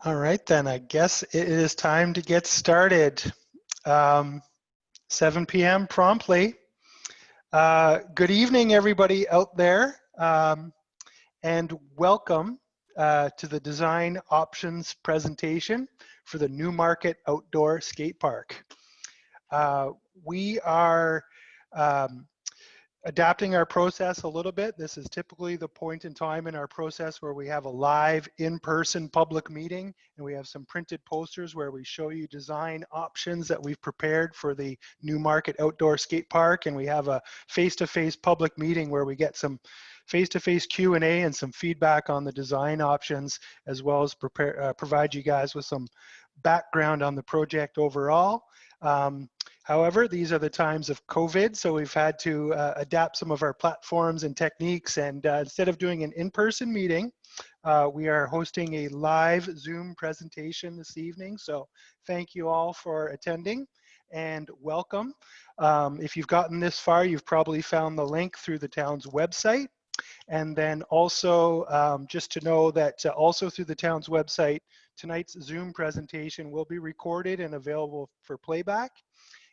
All right, then I guess it is time to get started. 7 p.m. promptly. Good evening, everybody out there, and welcome to the design options presentation for the Newmarket Outdoor Skate Park. We are adapting our process a little bit. This is typically the point in time in our process where we have a live in-person public meeting, and we have some printed posters where we show you design options that we've prepared for the Newmarket Outdoor Skate Park, and we have a face-to-face public meeting where we get some face-to-face Q&A and some feedback on the design options, as well as provide you guys with some background on the project overall. However, these are the times of COVID, so we've had to adapt some of our platforms and techniques, and instead of doing an in-person meeting, we are hosting a live Zoom presentation this evening. So thank you all for attending and welcome. If you've gotten this far, you've probably found the link through the town's website. And then also, just to know that also through the town's website, tonight's Zoom presentation will be recorded and available for playback.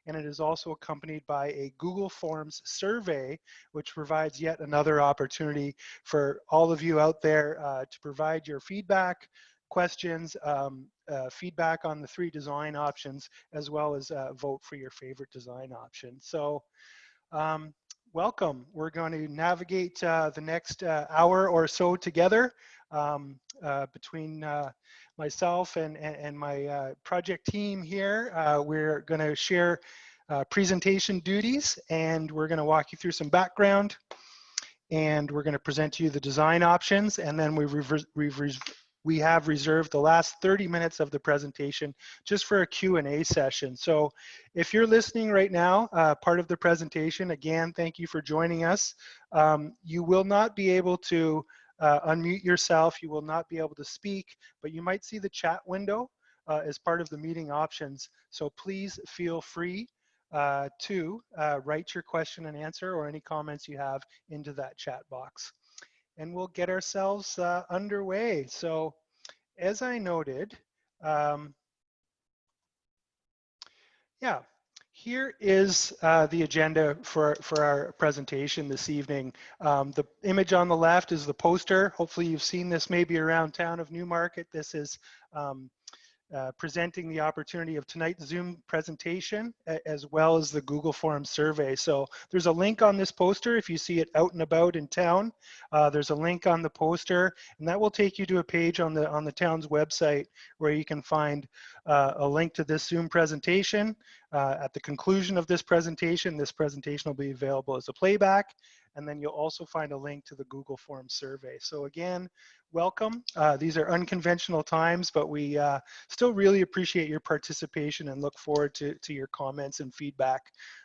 And it is also accompanied by a Google Forms survey, which provides yet another opportunity for all of you out there to provide your feedback, questions, feedback on the 3 design options, as well as vote for your favorite design option. So welcome. We're going to navigate the next hour or so together between myself and my project team here. We're going to share presentation duties, and we're going to walk you through some background, and we're going to present to you the design options, and then we have reserved the last 30 minutes of the presentation just for a Q&A session. So if you're listening right now, part of the presentation, again, thank you for joining us. You will not be able to unmute yourself. You will not be able to speak, but you might see the chat window as part of the meeting options. So please feel free to write your question and answer or any comments you have into that chat box. And we'll get ourselves underway. So as I noted, yeah, here is the agenda for our presentation this evening. The image on the left is the poster. Hopefully you've seen this maybe around town of Newmarket. This is presenting the opportunity of tonight's Zoom presentation, as well as the Google Forms survey. So there's a link on this poster if you see it out and about in town. There's a link on the poster, and that will take you to a page on the town's website where you can find a link to this Zoom presentation. At the conclusion of this presentation will be available as a playback, and then you'll also find a link to the Google Forms survey. So again, welcome. These are unconventional times, but we still really appreciate your participation and look forward to your comments and feedback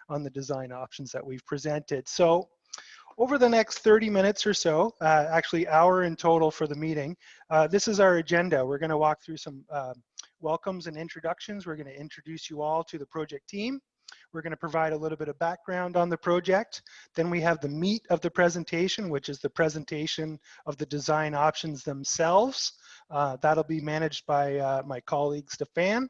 on the design options that we've presented. So over the next 30 minutes or so, actually hour in total for the meeting, this is our agenda. We're going to walk through some welcomes and introductions. We're going to introduce you all to the project team. We're going to provide a little bit of background on the project. Then we have the meat of the presentation, which is the presentation of the design options themselves. That'll be managed by my colleague Stefan.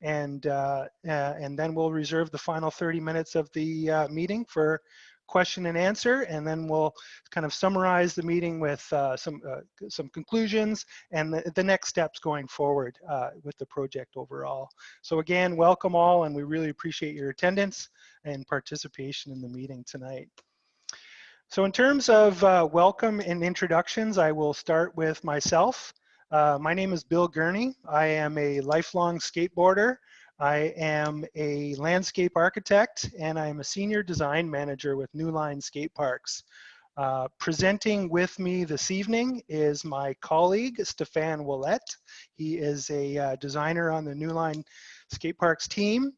And then we'll reserve the final 30 minutes of the meeting for question and answer, and then we'll kind of summarize the meeting with some conclusions and the next steps going forward with the project overall. So again, welcome all, and we really appreciate your attendance and participation in the meeting tonight. So in terms of welcome and introductions, I will start with myself. My name is Bill Gurney. I am a lifelong skateboarder. I am a landscape architect, and I am a senior design manager with Newline Skate Parks. Presenting with me this evening is my colleague, Stefan Willette. He is a designer on the Newline Skate Parks team.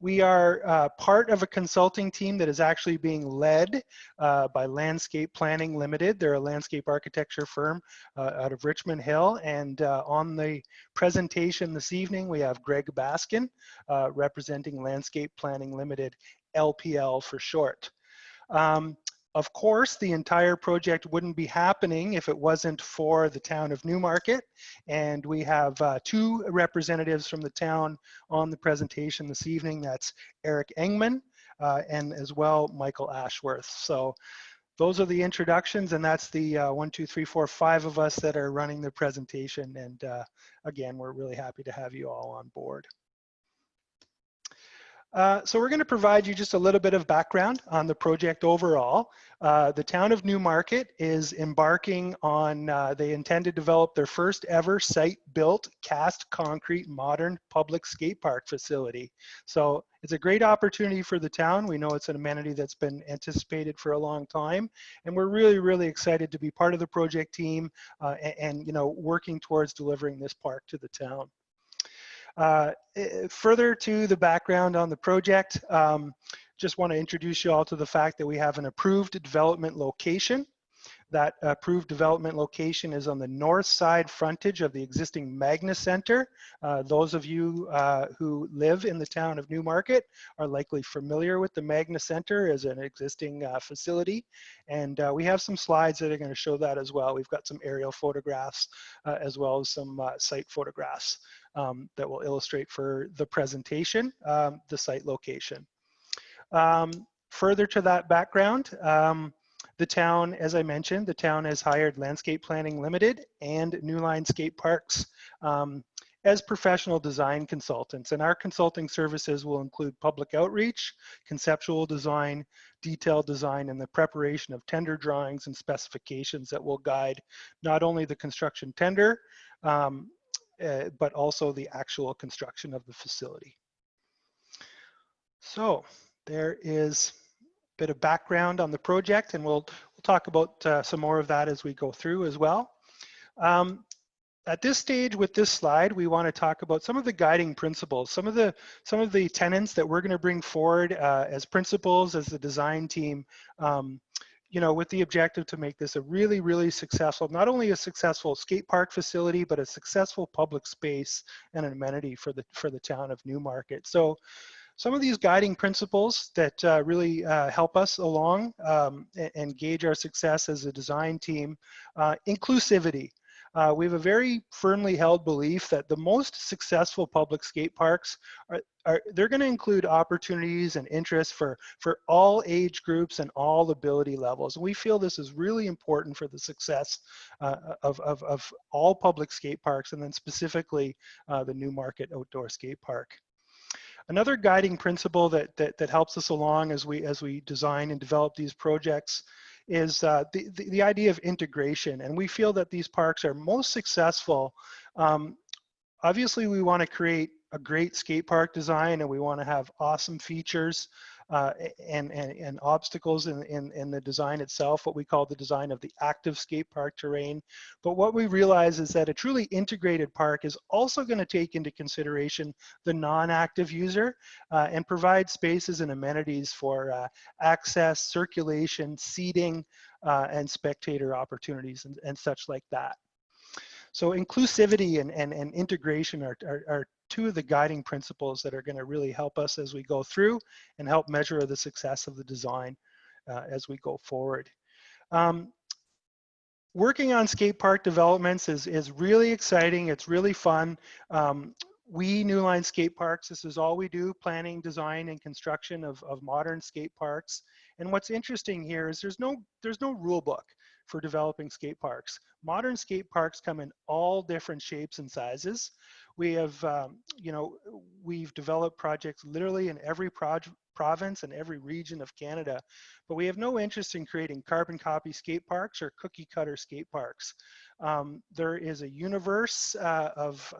We are part of a consulting team that is actually being led by Landscape Planning Limited. They're a landscape architecture firm out of Richmond Hill. And on the presentation this evening, we have Greg Baskin representing Landscape Planning Limited, LPL for short. Of course, the entire project wouldn't be happening if it wasn't for the town of Newmarket. And we have two representatives from the town on the presentation this evening. That's Eric Engman and as well Michael Ashworth. So those are the introductions, and that's the 1, 2, 3, 4, 5 of us that are running the presentation. And again, we're really happy to have you all on board. So we're going to provide you just a little bit of background on the project overall. The town of Newmarket is embarking on, they intend to develop their first ever site-built cast concrete modern public skate park facility. So it's a great opportunity for the town. We know it's an amenity that's been anticipated for a long time, and we're really, really excited to be part of the project team and you know, working towards delivering this park to the town. Further to the background on the project, just want to introduce you all to the fact that we have an approved development location. That approved development location is on the north side frontage of the existing Magna Center. Those of you who live in the town of Newmarket are likely familiar with the Magna Center as an existing facility. And we have some slides that are going to show that as well. We've got some aerial photographs as well as some site photographs that will illustrate for the presentation, the site location. Further to that background, the town, as I mentioned, the town has hired Landscape Planning Limited and New Line Skate Parks as professional design consultants. And our consulting services will include public outreach, conceptual design, detailed design, and the preparation of tender drawings and specifications that will guide not only the construction tender, but also the actual construction of the facility. So there is bit of background on the project, and we'll talk about some more of that as we go through as well. At this stage with this slide, we want to talk about some of the guiding principles, some of the tenets that we're going to bring forward as principles as the design team, you know, with the objective to make this a really, really successful, not only a successful skate park facility, but a successful public space and an amenity for the town of Newmarket. So some of these guiding principles that really help us along and gauge our success as a design team, inclusivity. We have a very firmly held belief that the most successful public skate parks they're going to include opportunities and interests for all age groups and all ability levels. And we feel this is really important for the success of all public skate parks, and then specifically the Newmarket Outdoor Skate Park. Another guiding principle that helps us along as we design and develop these projects is the idea of integration. And we feel that these parks are most successful. Obviously, we want to create a great skate park design, and we want to have awesome features and obstacles in the design itself, what we call the design of the active skate park terrain. But what we realize is that a truly integrated park is also going to take into consideration the non-active user and provide spaces and amenities for access, circulation, seating, and spectator opportunities and such like that. So inclusivity and integration are two of the guiding principles that are going to really help us as we go through and help measure the success of the design as we go forward. Working on skate park developments is really exciting. It's really fun. We, New Line Skate Parks, this is all we do, planning, design, and construction of modern skate parks. And what's interesting here is there's no rule book for developing skate parks. Modern skate parks come in all different shapes and sizes. We have, you know, we've developed projects literally in every province and every region of Canada, but we have no interest in creating carbon copy skate parks or cookie cutter skate parks. There is a universe of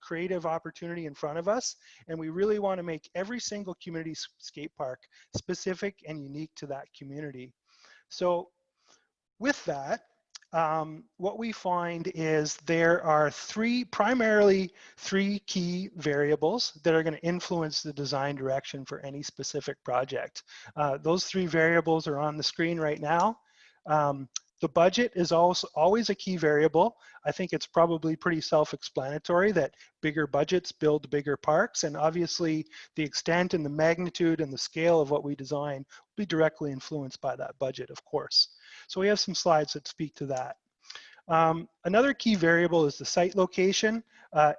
creative opportunity in front of us, and we really want to make every single community skate park specific and unique to that community. So with that, what we find is there are primarily three key variables that are going to influence the design direction for any specific project. Those three variables are on the screen right now. The budget is also always a key variable. I think it's probably pretty self-explanatory that bigger budgets build bigger parks, and obviously the extent and the magnitude and the scale of what we design will be directly influenced by that budget, of course. So we have some slides that speak to that. Another key variable is the site location.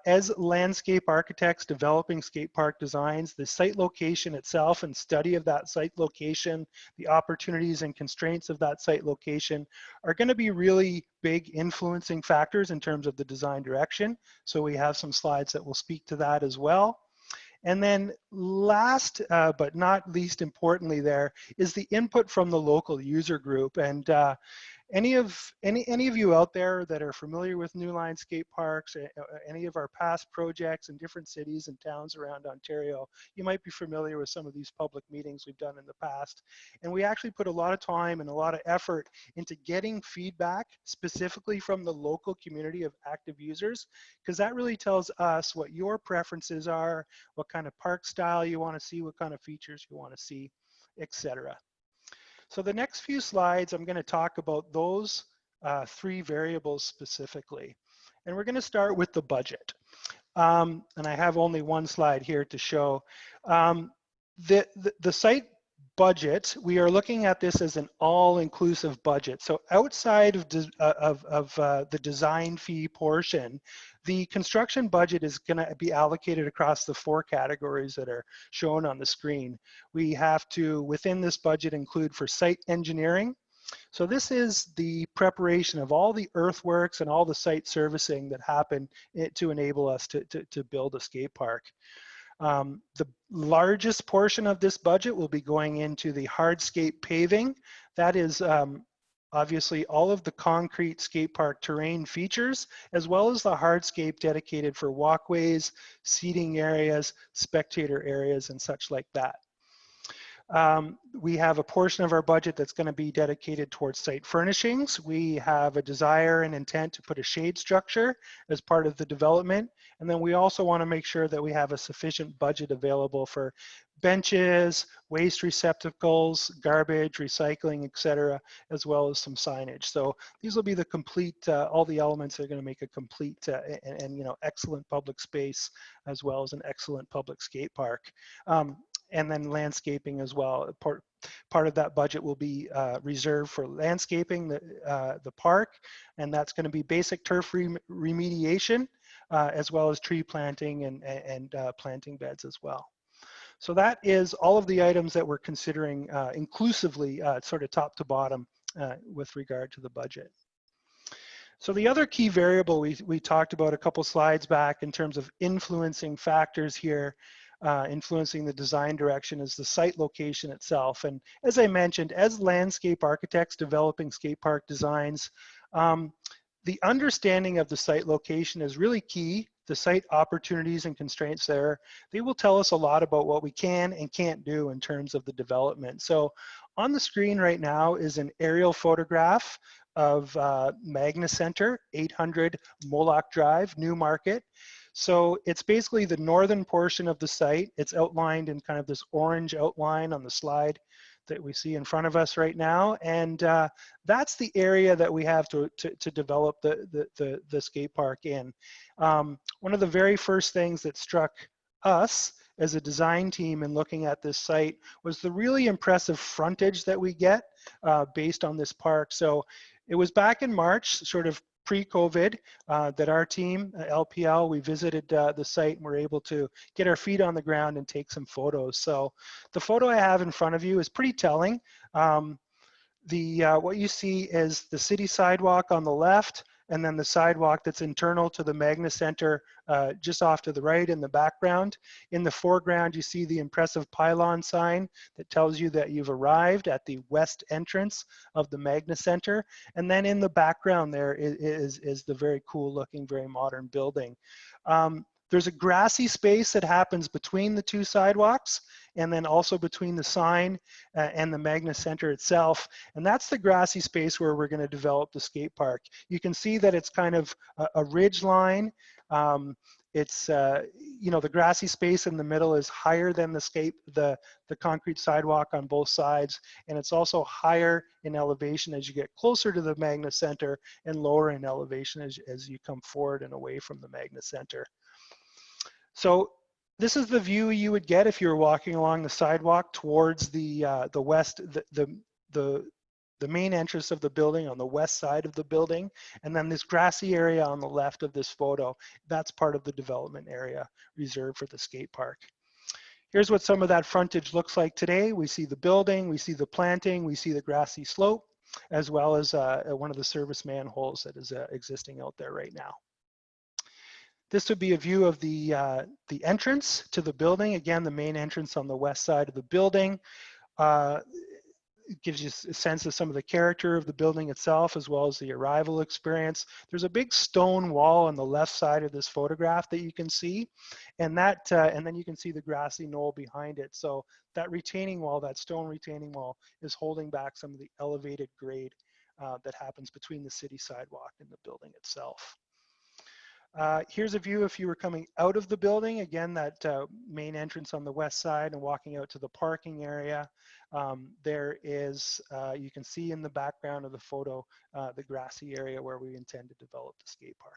As landscape architects developing skate park designs, the site location itself and study of that site location, the opportunities and constraints of that site location are going to be really big influencing factors in terms of the design direction. So we have some slides that will speak to that as well. And then last but not least importantly there is the input from the local user group. And any of you out there that are familiar with New Line skate parks, any of our past projects in different cities and towns around Ontario, you might be familiar with some of these public meetings we've done in the past. And we actually put a lot of time and a lot of effort into getting feedback specifically from the local community of active users, because that really tells us what your preferences are, what kind of park style you want to see, what kind of features you want to see, etc. So the next few slides, I'm going to talk about those three variables specifically. And we're going to start with the budget. And I have only one slide here to show. The site budget, we are looking at this as an all-inclusive budget. So outside of the design fee portion, the construction budget is going to be allocated across the four categories that are shown on the screen. We have to, within this budget, include for site engineering. So this is the preparation of all the earthworks and all the site servicing that happen to enable us to build a skate park. The largest portion of this budget will be going into the hardscape paving. That is obviously all of the concrete skate park terrain features, as well as the hardscape dedicated for walkways, seating areas, spectator areas, and such like that. We have a portion of our budget that's going to be dedicated towards site furnishings. We have a desire and intent to put a shade structure as part of the development. And then we also want to make sure that we have a sufficient budget available for benches, waste receptacles, garbage, recycling, etc., as well as some signage. So these will be the complete, all the elements that are going to make a complete and excellent public space, as well as an excellent public skate park. And then landscaping as well. Part of that budget will be reserved for landscaping the park, and that's going to be basic turf remediation, as well as tree planting and planting beds as well. So that is all of the items that we're considering inclusively, sort of top to bottom, with regard to the budget. So the other key variable we talked about a couple slides back in terms of influencing factors here, influencing the design direction, is the site location itself. And as I mentioned, as landscape architects developing skate park designs, the understanding of the site location is really key. The site opportunities and constraints there, they will tell us a lot about what we can and can't do in terms of the development. So on the screen right now is an aerial photograph of Magna Center, 800 Moloch Drive, Newmarket. So it's basically the northern portion of the site. It's outlined in kind of this orange outline on the slide that we see in front of us right now. And that's the area that we have to develop the skate park in. One of the very first things that struck us as a design team in looking at this site was the really impressive frontage that we get based on this park. So it was back in March, sort of pre-COVID, that our team, LPL, we visited the site and were able to get our feet on the ground and take some photos. So the photo I have in front of you is pretty telling. What you see is the city sidewalk on the left, and then the sidewalk that's internal to the Magna Center just off to the right in the background. In the foreground, you see the impressive pylon sign that tells you that you've arrived at the west entrance of the Magna Center. And then in the background there is the very cool looking, very modern building. There's a grassy space that happens between the two sidewalks, and then also between the sign and the Magna Center itself. And that's the grassy space where we're going to develop the skate park. You can see that it's kind of a ridge line. it's you know, the grassy space in the middle is higher than the concrete sidewalk on both sides, and it's also higher in elevation as you get closer to the Magna Center and lower in elevation as you come forward and away from the Magna Center. So this is the view you would get if you were walking along the sidewalk towards the west, the main entrance of the building on the west side of the building, and then this grassy area on the left of this photo, that's part of the development area reserved for the skate park. Here's what some of that frontage looks like today. We see the building, we see the planting, we see the grassy slope, as well as one of the service manholes that is existing out there right now. This would be a view of the entrance to the building. Again, the main entrance on the west side of the building. It gives you a sense of some of the character of the building itself, as well as the arrival experience. There's a big stone wall on the left side of this photograph that you can see, and then you can see the grassy knoll behind it. So that retaining wall, that stone retaining wall, is holding back some of the elevated grade that happens between the city sidewalk and the building itself. Here's a view if you were coming out of the building. Again, that main entrance on the west side and walking out to the parking area. There is, you can see in the background of the photo, the grassy area where we intend to develop the skate park.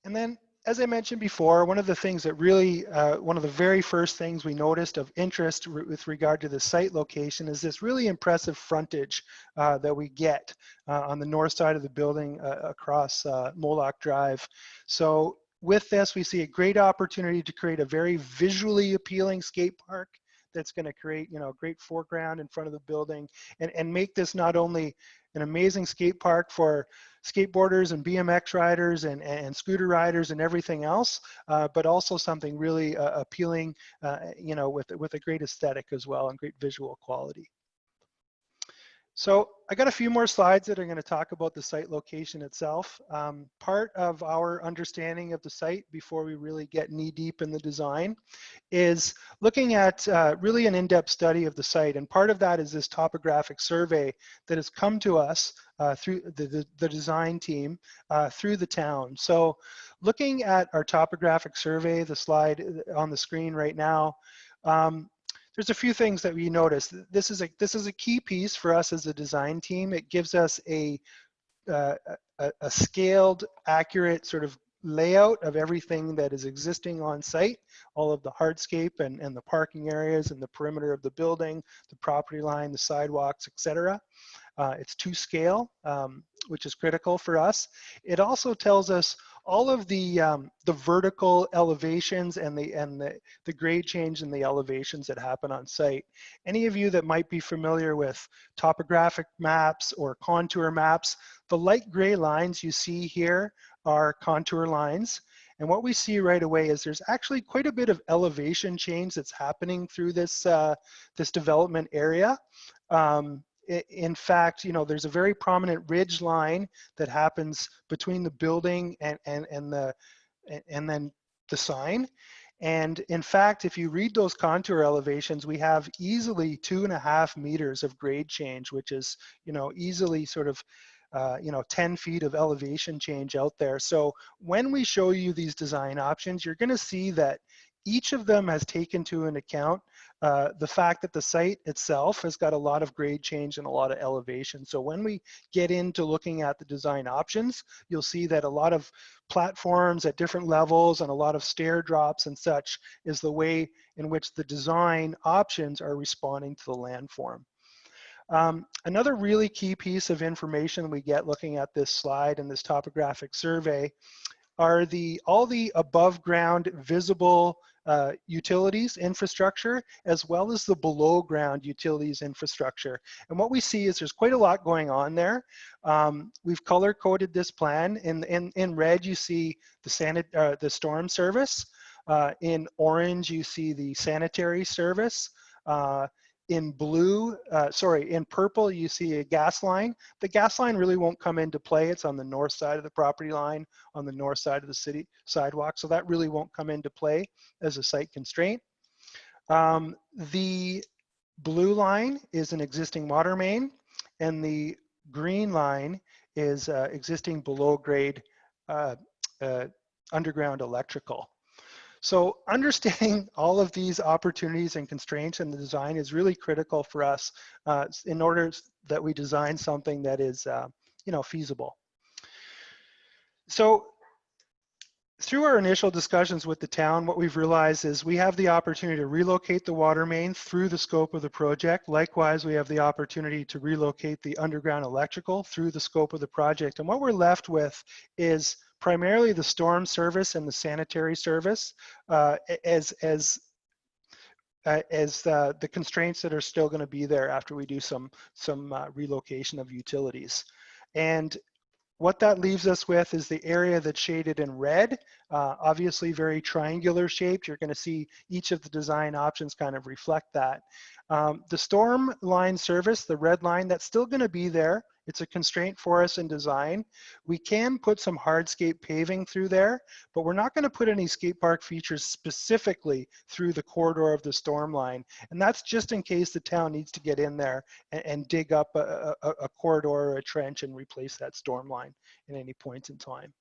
And then, as I mentioned before, one of the things that really, one of the very first things we noticed of interest with regard to the site location is this really impressive frontage that we get on the north side of the building across Moloch Drive. So with this, we see a great opportunity to create a very visually appealing skate park that's going to create, you know, a great foreground in front of the building and make this not only an amazing skate park for skateboarders and BMX riders and scooter riders and everything else, but also something really appealing, you know, with a great aesthetic as well and great visual quality. So I got a few more slides that are going to talk about the site location itself. Part of our understanding of the site before we really get knee deep in the design is looking at really an in-depth study of the site. And part of that is this topographic survey that has come to us through the design team through the town. So looking at our topographic survey, the slide on the screen right now, there's a few things that we noticed. This is a key piece for us as a design team. It gives us a scaled, accurate sort of layout of everything that is existing on site, all of the hardscape and the parking areas and the perimeter of the building, the property line, the sidewalks, etc. It's to scale, which is critical for us. It also tells us all of the vertical elevations and the grade change in the elevations that happen on site. Any of you that might be familiar with topographic maps or contour maps, the light gray lines you see here are contour lines. And what we see right away is there's actually quite a bit of elevation change that's happening through this, this development area. In fact, you know, there's a very prominent ridge line that happens between the building and then the sign. And in fact, if you read those contour elevations, we have easily 2.5 meters of grade change, which is, you know, easily sort of, you know, 10 feet of elevation change out there. So when we show you these design options, you're going to see that each of them has taken into account the fact that the site itself has got a lot of grade change and a lot of elevation. So when we get into looking at the design options, you'll see that a lot of platforms at different levels and a lot of stair drops and such is the way in which the design options are responding to the landform. Another really key piece of information we get looking at this slide and this topographic survey are all the above ground visible utilities infrastructure, as well as the below ground utilities infrastructure. And what we see is there's quite a lot going on there. We've color coded this plan. In red, you see the storm service. In orange, you see the sanitary service. In purple, you see a gas line. The gas line really won't come into play. It's on the north side of the property line, on the north side of the city sidewalk. So that really won't come into play as a site constraint. The blue line is an existing water main, and the green line is existing below grade underground electrical. So understanding all of these opportunities and constraints in the design is really critical for us in order that we design something that is feasible. So through our initial discussions with the town, what we've realized is we have the opportunity to relocate the water main through the scope of the project. Likewise, we have the opportunity to relocate the underground electrical through the scope of the project. And what we're left with is primarily the storm service and the sanitary service as the constraints that are still going to be there after we do some relocation of utilities. And what that leaves us with is the area that's shaded in red, obviously very triangular shaped. You're going to see each of the design options kind of reflect that. The storm line service, the red line, that's still going to be there. It's a constraint for us in design. We can put some hardscape paving through there, but we're not going to put any skate park features specifically through the corridor of the storm line. And that's just in case the town needs to get in there and dig up a corridor or a trench and replace that storm line at any point in time.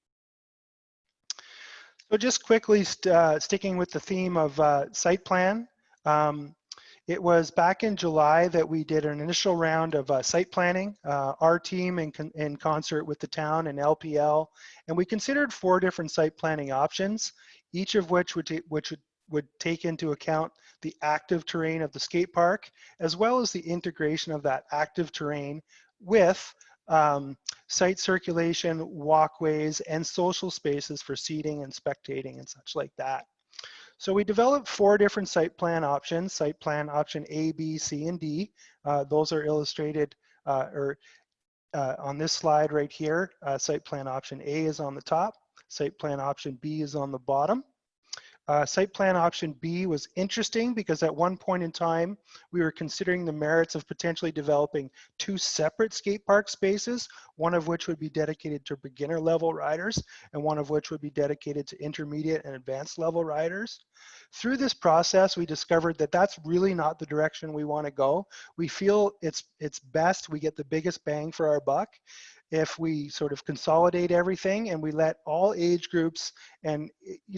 So just quickly sticking with the theme of site plan. It was back in July that we did an initial round of site planning, our team in concert with the town and LPL, and we considered 4 different site planning options, each of which would take into account the active terrain of the skate park, as well as the integration of that active terrain with site circulation, walkways, and social spaces for seating and spectating and such like that. So we developed 4 different site plan options, site plan option A, B, C, and D. Those are illustrated on this slide right here. Site plan option A is on the top, site plan option B is on the bottom. Site plan option B was interesting because at one point in time, we were considering the merits of potentially developing 2 separate skate park spaces, one of which would be dedicated to beginner level riders and one of which would be dedicated to intermediate and advanced level riders. Through this process, we discovered that that's really not the direction we want to go. We feel it's best, we get the biggest bang for our buck if we sort of consolidate everything and we let all age groups, and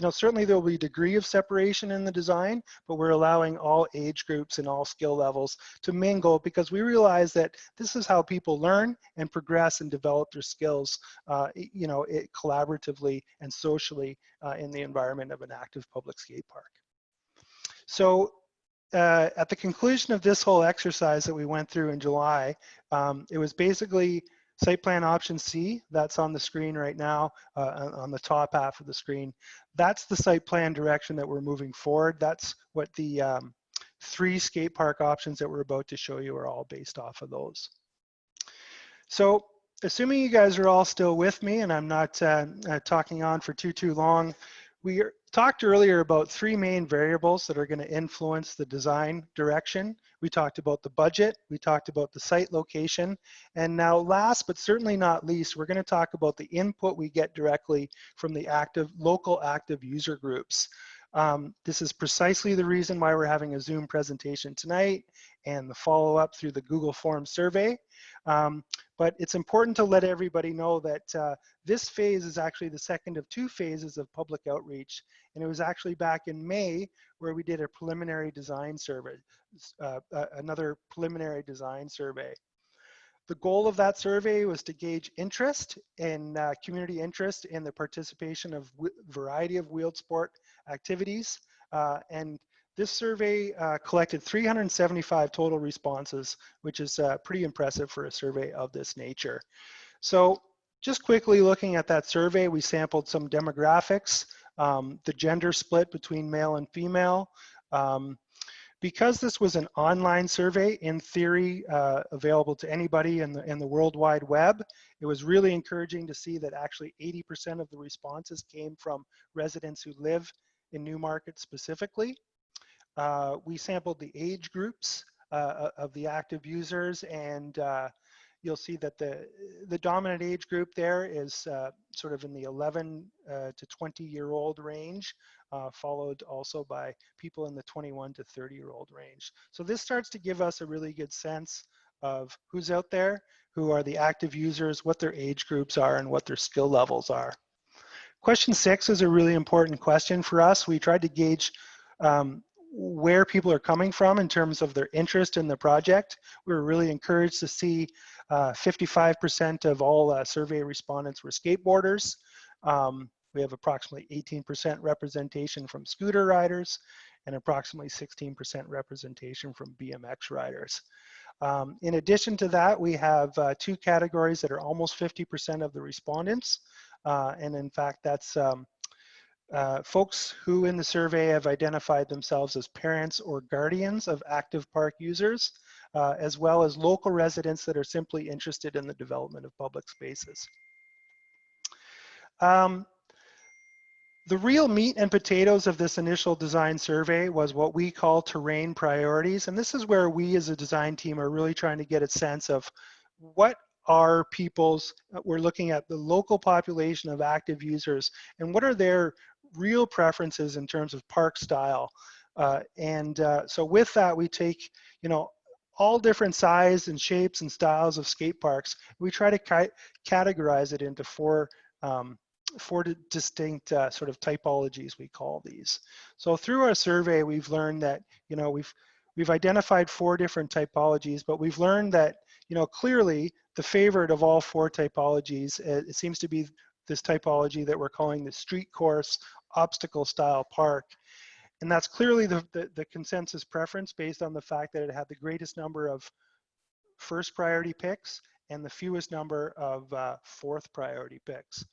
certainly there will be a degree of separation in the design, but we're allowing all age groups and all skill levels to mingle because we realize that this is how people learn and progress and develop their skills, collaboratively and socially in the environment of an active public skate park. So at the conclusion of this whole exercise that we went through in July, it was basically site plan option C, that's on the screen right now, on the top half of the screen. That's the site plan direction that we're moving forward. That's what the 3 skate park options that we're about to show you are all based off of those. So assuming you guys are all still with me and I'm not talking on for too long, we talked earlier about 3 main variables that are going to influence the design direction. We talked about the budget, we talked about the site location, and now last but certainly not least, we're going to talk about the input we get directly from the local active user groups. This is precisely the reason why we're having a Zoom presentation tonight and the follow-up through the Google Form survey. But it's important to let everybody know that this phase is actually the second of 2 phases of public outreach. And it was actually back in May where we did a preliminary design survey, another preliminary design survey. The goal of that survey was to gauge interest in community interest in the participation of a variety of wheeled sport activities. And this survey collected 375 total responses, which is pretty impressive for a survey of this nature. So just quickly looking at that survey, we sampled some demographics, the gender split between male and female. Because this was an online survey, in theory, available to anybody in the World Wide Web, it was really encouraging to see that actually 80% of the responses came from residents who live in Newmarket specifically. We sampled the age groups of the active users, and you'll see that the dominant age group there is sort of in the 11 to 20-year-old range, followed also by people in the 21 to 30-year-old range. So this starts to give us a really good sense of who's out there, who are the active users, what their age groups are, and what their skill levels are. Question 6 is a really important question for us. We tried to gauge where people are coming from in terms of their interest in the project. We were really encouraged to see 55% of all survey respondents were skateboarders. We have approximately 18% representation from scooter riders and approximately 16% representation from BMX riders. In addition to that, we have 2 categories that are almost 50% of the respondents. And in fact, that's folks who in the survey have identified themselves as parents or guardians of active park users, as well as local residents that are simply interested in the development of public spaces. The real meat and potatoes of this initial design survey was what we call terrain priorities. And this is where we as a design team are really trying to get a sense of what are people's, we're looking at the local population of active users and what are their real preferences in terms of park style. So with that, we take, all different size and shapes and styles of skate parks. We try to categorize it into four distinct sort of typologies, we call these. So through our survey, we've learned that, we've identified 4 different typologies, but we've learned that, clearly the favorite of all 4 typologies, it seems to be this typology that we're calling the street course obstacle style park. And that's clearly the consensus preference based on the fact that it had the greatest number of first priority picks and the fewest number of 4th priority picks.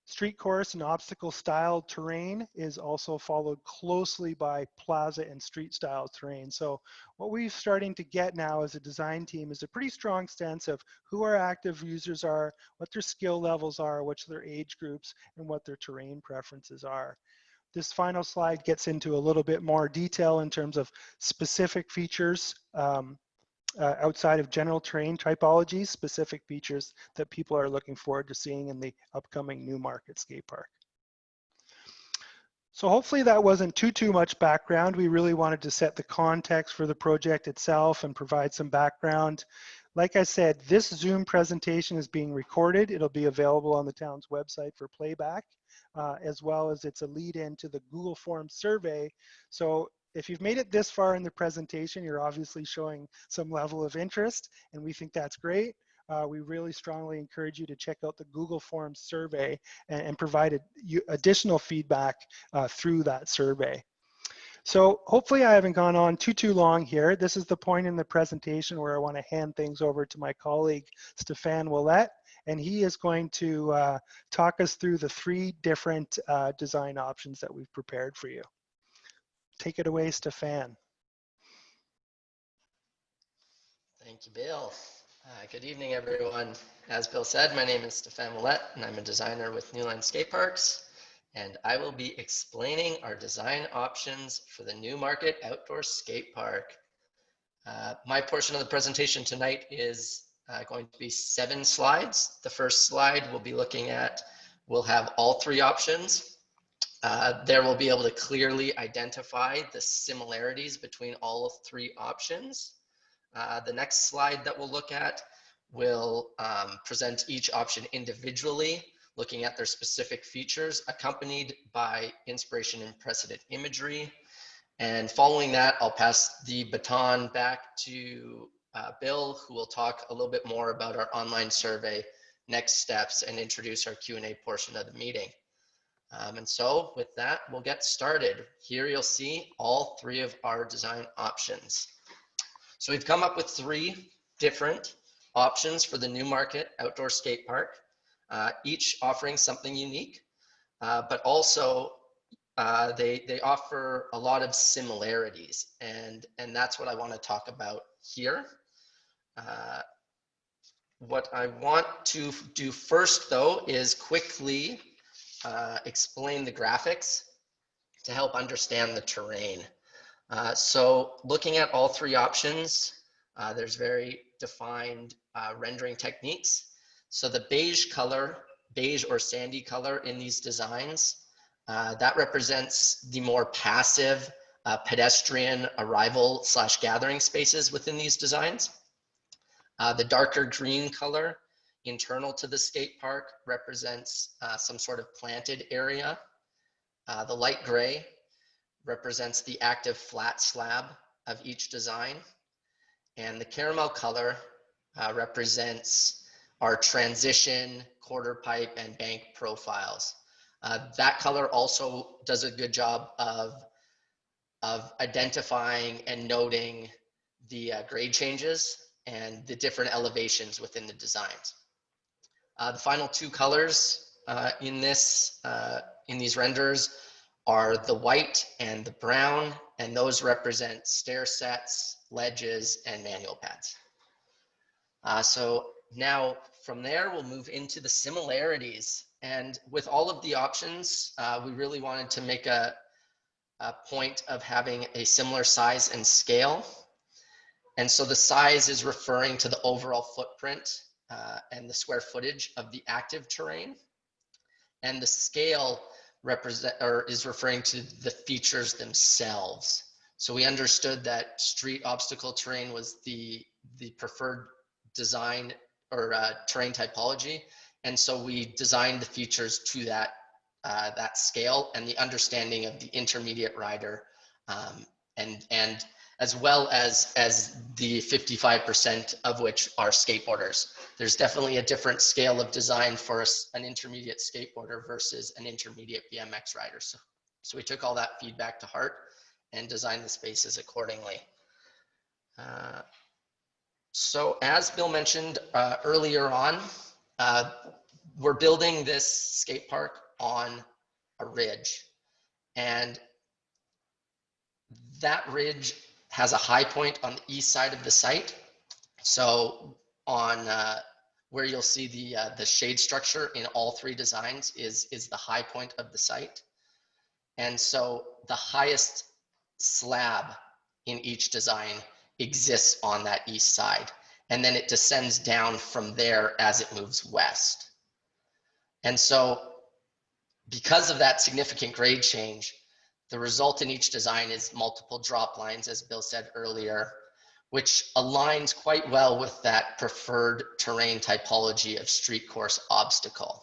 Street course and obstacle style terrain is also followed closely by plaza and street style terrain. So what we're starting to get now as a design team is a pretty strong sense of who our active users are, what their skill levels are, what's their age groups, and what their terrain preferences are. This final slide gets into a little bit more detail in terms of specific features outside of general terrain typologies, specific features that people are looking forward to seeing in the upcoming Newmarket skate park. So hopefully that wasn't too much background. We really wanted to set the context for the project itself and provide some background. Like I said, this Zoom presentation is being recorded. It'll be available on the town's website for playback, as well as it's a lead in to the Google Forms survey. So if you've made it this far in the presentation, you're obviously showing some level of interest, and we think that's great. We really strongly encourage you to check out the Google Forms survey and provide additional feedback through that survey. So hopefully I haven't gone on too long here. This is the point in the presentation where I want to hand things over to my colleague, Stéphane Ouellette, and he is going to talk us through the 3 different design options that we've prepared for you. Take it away, Stéphane. Thank you, Bill. Good evening, everyone. As Bill said, my name is Stéphane Ouellette, and I'm a designer with Newline Skateparks, and I will be explaining our design options for the Newmarket Outdoor Skate Park. My portion of the presentation tonight is going to be 7 slides. The first slide we'll have all 3 options. There we'll be able to clearly identify the similarities between all 3 options. The next slide that we'll look at will present each option individually, looking at their specific features, accompanied by inspiration and precedent imagery. And following that, I'll pass the baton back to Bill, who will talk a little bit more about our online survey, next steps, and introduce our Q&A portion of the meeting. And so with that, we'll get started. Here you'll see all 3 of our design options. So we've come up with 3 different options for the Newmarket Outdoor Skate Park, each offering something unique, but also they offer a lot of similarities, and that's what I want to talk about here. What I want to do first, though, is quickly explain the graphics to help understand the terrain. So looking at all 3 options, there's very defined rendering techniques. So the beige or sandy color in these designs, that represents the more passive pedestrian arrival / gathering spaces within these designs. The darker green color internal to the skate park represents some sort of planted area. The light gray represents the active flat slab of each design. And the caramel color represents our transition, quarter pipe, and bank profiles. That color also does a good job of identifying and noting the grade changes and the different elevations within the designs. The final two colors in these renders are the white and the brown, and those represent stair sets, ledges, and manual pads. So now from there, we'll move into the similarities. And with all of the options, we really wanted to make a point of having a similar size and scale. And so the size is referring to the overall footprint and the square footage of the active terrain. And the scale is referring to the features themselves. So we understood that street obstacle terrain was the preferred design or terrain typology. And so we designed the features to that scale and the understanding of the intermediate rider, and as well as the 55% of which are skateboarders. There's definitely a different scale of design for an intermediate skateboarder versus an intermediate BMX rider. So we took all that feedback to heart and designed the spaces accordingly. So as Bill mentioned earlier on, we're building this skate park on a ridge, and that ridge has a high point on the east side of the site. So on where you'll see the shade structure in all three designs is the high point of the site. And so the highest slab in each design exists on that east side. And then it descends down from there as it moves west. And so because of that significant grade change, the result in each design is multiple drop lines, as Bill said earlier, which aligns quite well with that preferred terrain typology of street course obstacle.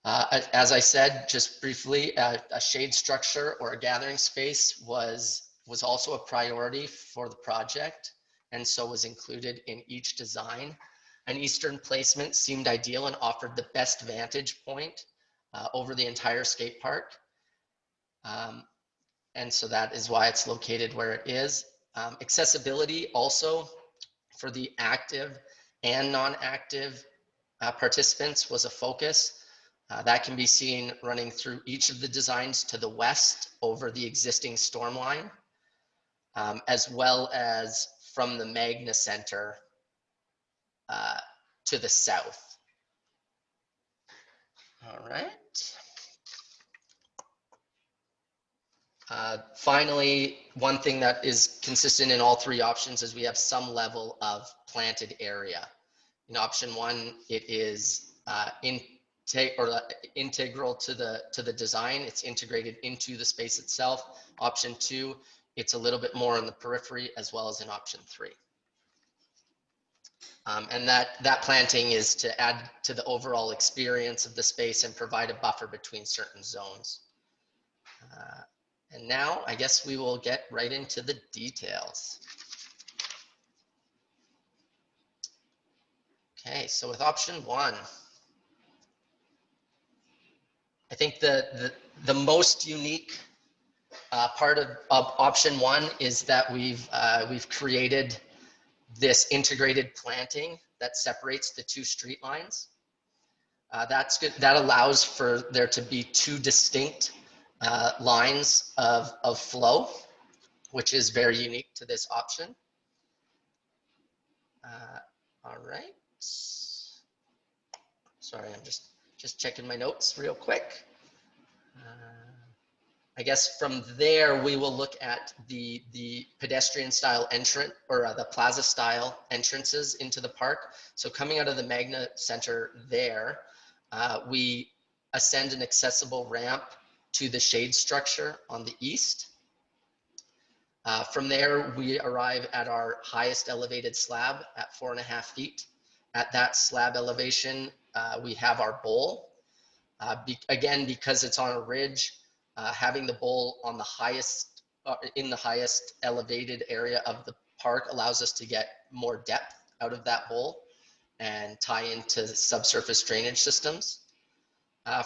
As I said, just briefly, a shade structure or a gathering space was also a priority for the project, and so was included in each design. An eastern placement seemed ideal and offered the best vantage point over the entire skate park. And so that is why it's located where it is. Accessibility also for the active and non-active participants was a focus. That can be seen running through each of the designs to the west over the existing storm line, as well as from the Magna Center to the south. All right. Finally, one thing that is consistent in all three options is we have some level of planted area. In option one, it is integral to the design. It's integrated into the space itself. Option two, it's a little bit more on the periphery, as well as in option three. And that planting is to add to the overall experience of the space and provide a buffer between certain zones. And now I guess we will get right into the details. Okay, so with option one, I think the most unique part of option one is that we've created this integrated planting that separates the two street lines. That's good. That allows for there to be two distinct lines of flow, which is very unique to this option. All right. Sorry, I'm just checking my notes real quick. I guess from there, we will look at the pedestrian style entrance, or the plaza style entrances into the park. So coming out of the Magna Center there, we ascend an accessible ramp to the shade structure on the east. From there, we arrive at our highest elevated slab at 4.5 feet. At that slab elevation, we have our bowl. Again, because it's on a ridge, having the bowl on the highest, in the highest elevated area of the park allows us to get more depth out of that bowl and tie into subsurface drainage systems.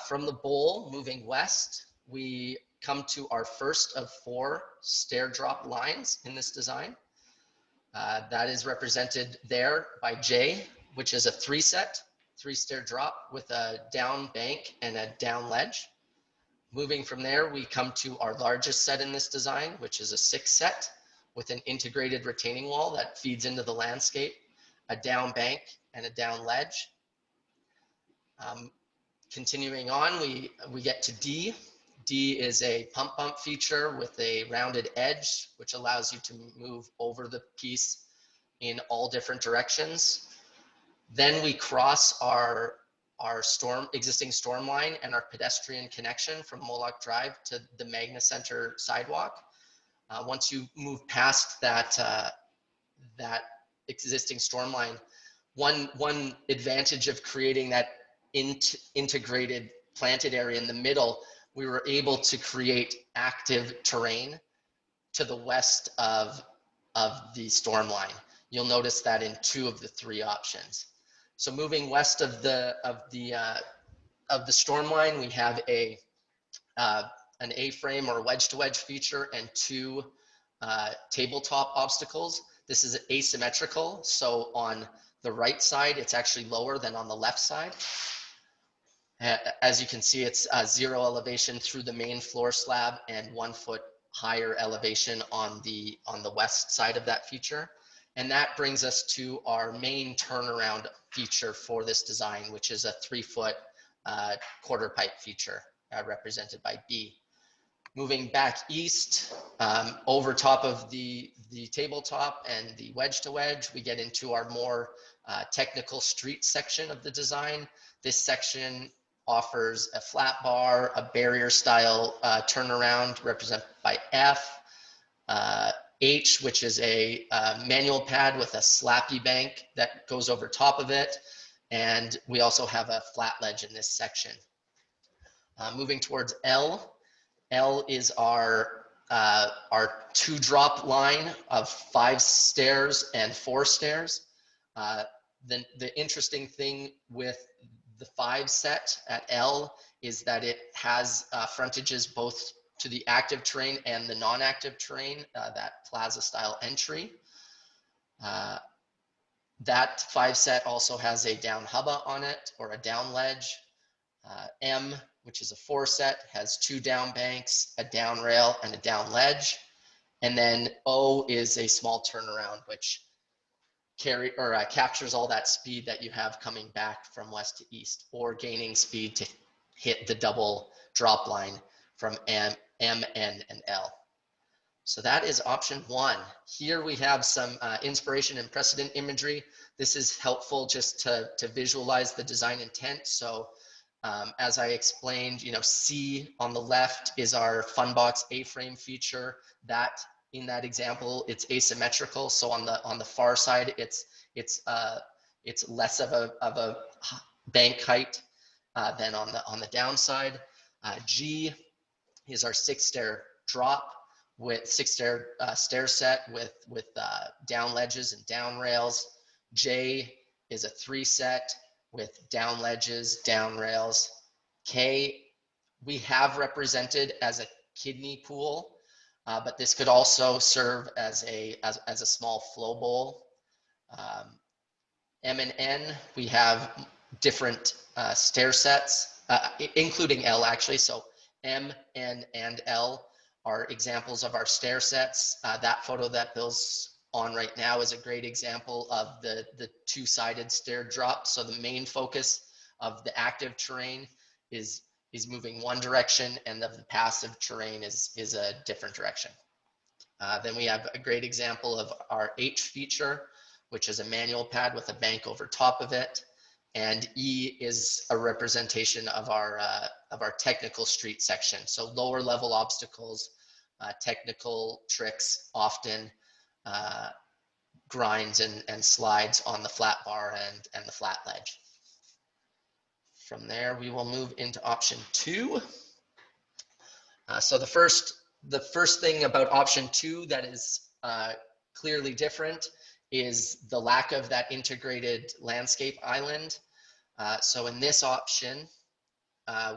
From the bowl, moving west, we come to our first of 4 stair drop lines in this design. That is represented there by J, which is a 3-stair drop with a down bank and a down ledge. Moving from there, we come to our largest set in this design, which is a 6-set with an integrated retaining wall that feeds into the landscape, a down bank and a down ledge. Continuing on, we get to D. D is a pump bump feature with a rounded edge, which allows you to move over the piece in all different directions. Then we cross our existing storm line and our pedestrian connection from Moloch Drive to the Magna Center sidewalk. Once you move past that, that existing storm line, one advantage of creating that integrated planted area in the middle, we were able to create active terrain to the west of the storm line. You'll notice that in 2 of the 3 options. So moving west of the storm line, we have an A-frame or wedge-to-wedge feature and 2 tabletop obstacles. This is asymmetrical, so on the right side, it's actually lower than on the left side. As you can see, it's 0 elevation through the main floor slab and 1 foot higher elevation on the west side of that feature. And that brings us to our main turnaround feature for this design, which is a 3-foot quarter pipe feature represented by B. Moving back east, over top of the tabletop and the wedge to wedge, we get into our more technical street section of the design. This section offers a flat bar, a barrier style turnaround represented by F, H, which is a manual pad with a slappy bank that goes over top of it. And we also have a flat ledge in this section. Moving towards L. L is our 2-drop line of 5 stairs and 4 stairs. The interesting thing with the 5 set at L is that it has frontages both to the active terrain and the non-active terrain, that plaza style entry. That 5 set also has a down hubba on it or a down ledge. M, which is a 4 set, has 2 down banks, a down rail, and a down ledge. And then O is a small turnaround, which captures all that speed that you have coming back from west to east, or gaining speed to hit the double drop line from M, N, and L. So that is option 1. Here we have some inspiration and precedent imagery. This is helpful just to visualize the design intent. So as I explained, C on the left is our Funbox A-frame feature. That in that example, it's asymmetrical. So on the far side, it's less of a bank height than on the downside. G is our 6-stair drop with 6-stair stair set with down ledges and down rails. J is a 3 set with down ledges, down rails. K, we have represented as a kidney pool, but this could also serve as a small flow bowl. M and N, we have different stair sets, including L actually. So M, N, and L are examples of our stair sets. That photo that Bill's on right now is a great example of the 2-sided stair drop. So the main focus of the active terrain is moving one direction, and of the passive terrain is a different direction. Then we have a great example of our H feature, which is a manual pad with a bank over top of it. And E is a representation of our technical street section. So lower level obstacles, technical tricks often grinds and slides on the flat bar and the flat ledge. From there, we will move into option 2. So the first thing about option 2 that is clearly different is the lack of that integrated landscape island. So in this option,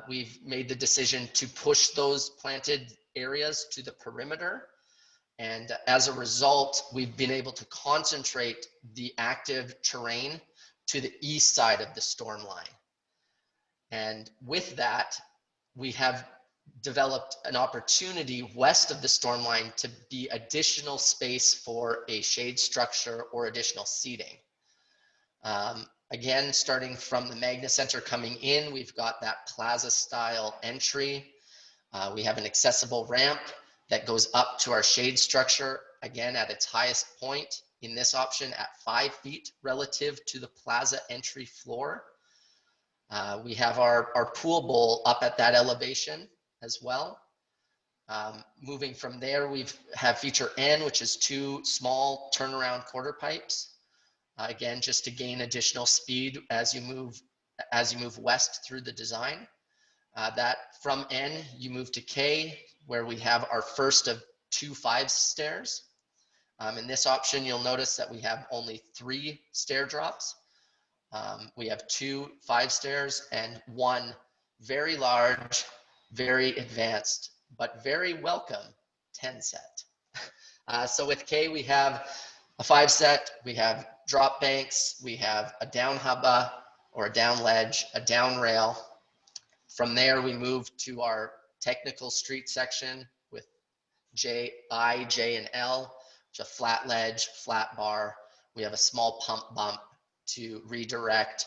we've made the decision to push those planted areas to the perimeter. And as a result, we've been able to concentrate the active terrain to the east side of the storm line. And with that, we have developed an opportunity west of the storm line to be additional space for a shade structure or additional seating. Again, starting from the Magna Center coming in, we've got that plaza style entry. We have an accessible ramp that goes up to our shade structure, again at its highest point in this option at 5 feet relative to the plaza entry floor. We have our pool bowl up at that elevation as well. Moving from there, we have feature N, which is 2 small turnaround quarter pipes. Again, just to gain additional speed as you move west through the design. That from N, you move to K, where we have our first of 2 5 stairs. In this option, you'll notice that we have only 3 stair drops. We have 2 5 stairs and 1 very large, very advanced, but very welcome 10 set. So with K, we have a 5 set, we have drop banks, we have a down hubba or a down ledge, a down rail. From there, we move to our technical street section with I, J, and L, which is a flat ledge, flat bar. We have a small pump bump to redirect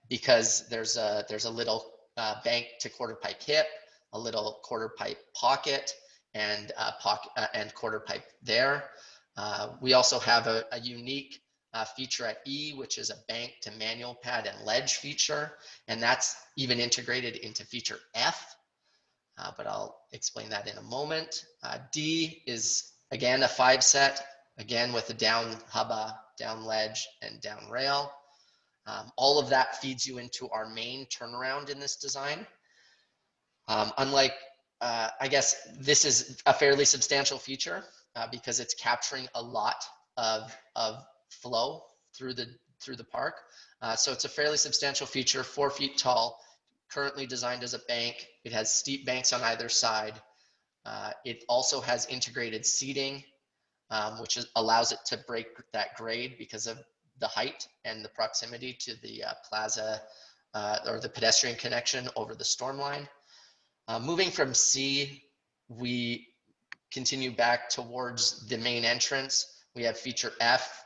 because there's a little bank to quarter pipe hip, a little quarter pipe pocket, and quarter pipe there. We also have a unique feature at E, which is a bank to manual pad and ledge feature, and that's even integrated into feature F, but I'll explain that in a moment. D is again a 5 set, again with a down hubba, down ledge, and down rail. All of that feeds you into our main turnaround in this design. Unlike, I guess this is a fairly substantial feature because it's capturing a lot of flow through the park. So it's a fairly substantial feature, 4 feet tall, currently designed as a bank. It has steep banks on either side. It also has integrated seating, which allows it to break that grade because of the height and the proximity to the plaza or the pedestrian connection over the storm line. Moving from C, we continue back towards the main entrance. We have feature F,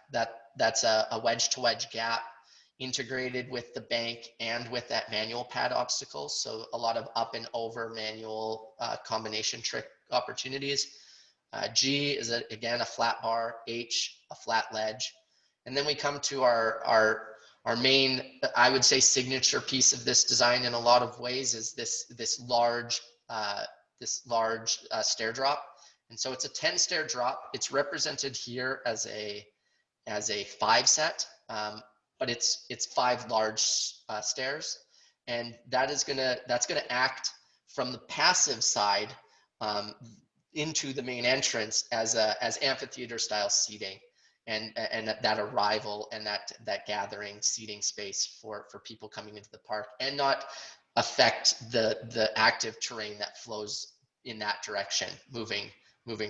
that's a wedge-to-wedge gap integrated with the bank and with that manual pad obstacle. So a lot of up and over manual combination trick opportunities. G is again a flat bar, H a flat ledge. And then we come to our main, I would say, signature piece of this design in a lot of ways is this large stair drop. And so it's a 10 stair drop. It's represented here as a 5 set, but it's 5 large stairs, and that's gonna act from the passive side into the main entrance as amphitheater style seating, and that arrival and that gathering seating space for people coming into the park, and not affect the active terrain that flows in that direction, moving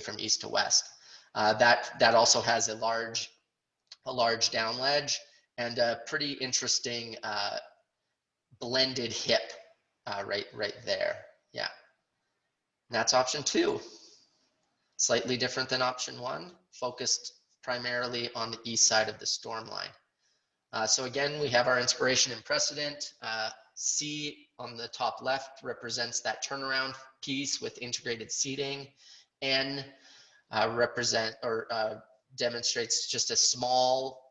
from east to west. That also has a large down ledge and a pretty interesting blended hip right there. Yeah, and that's option 2. Slightly different than option 1, focused primarily on the east side of the storm line. So again, we have our inspiration and precedent. C on the top left represents that turnaround piece with integrated seating. N demonstrates just a small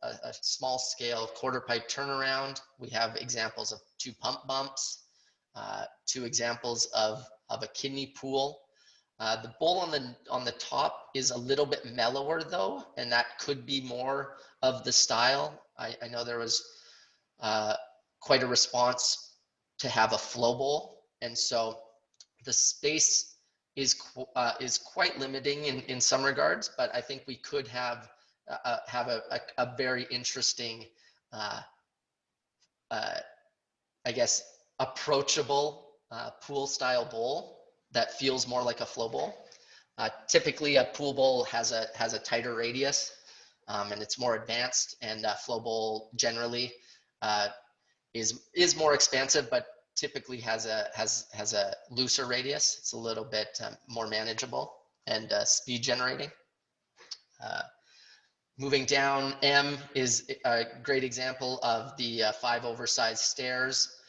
scale quarter pipe turnaround. We have examples of 2 pump bumps, 2 examples of a kidney pool. The bowl on the top is a little bit mellower though, and that could be more of the style. I know there was quite a response to have a flow bowl, and so the space is quite limiting in some regards, but I think we could have a very interesting, I guess, approachable pool style bowl that feels more like a flow bowl. Typically, a pool bowl has a tighter radius, and it's more advanced. And a flow bowl generally is more expansive, but typically has a looser radius. It's a little bit more manageable and speed generating. Moving down, M is a great example of the 5 oversized stairs.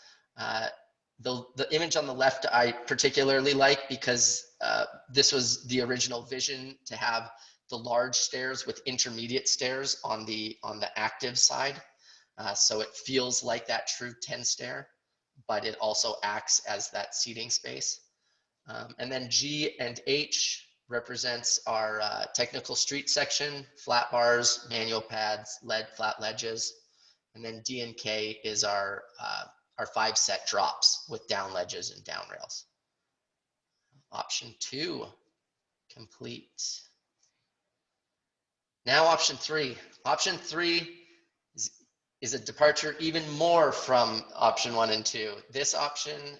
The image on the left I particularly like because this was the original vision, to have the large stairs with intermediate stairs on the active side. So it feels like that true 10 stair, but it also acts as that seating space. And then G and H represents our technical street section, flat bars, manual pads, flat ledges. And then D and K is our 5 set drops with down ledges and down rails. Option 2, complete. Now option 3. Option 3 is a departure even more from option 1 and 2. This option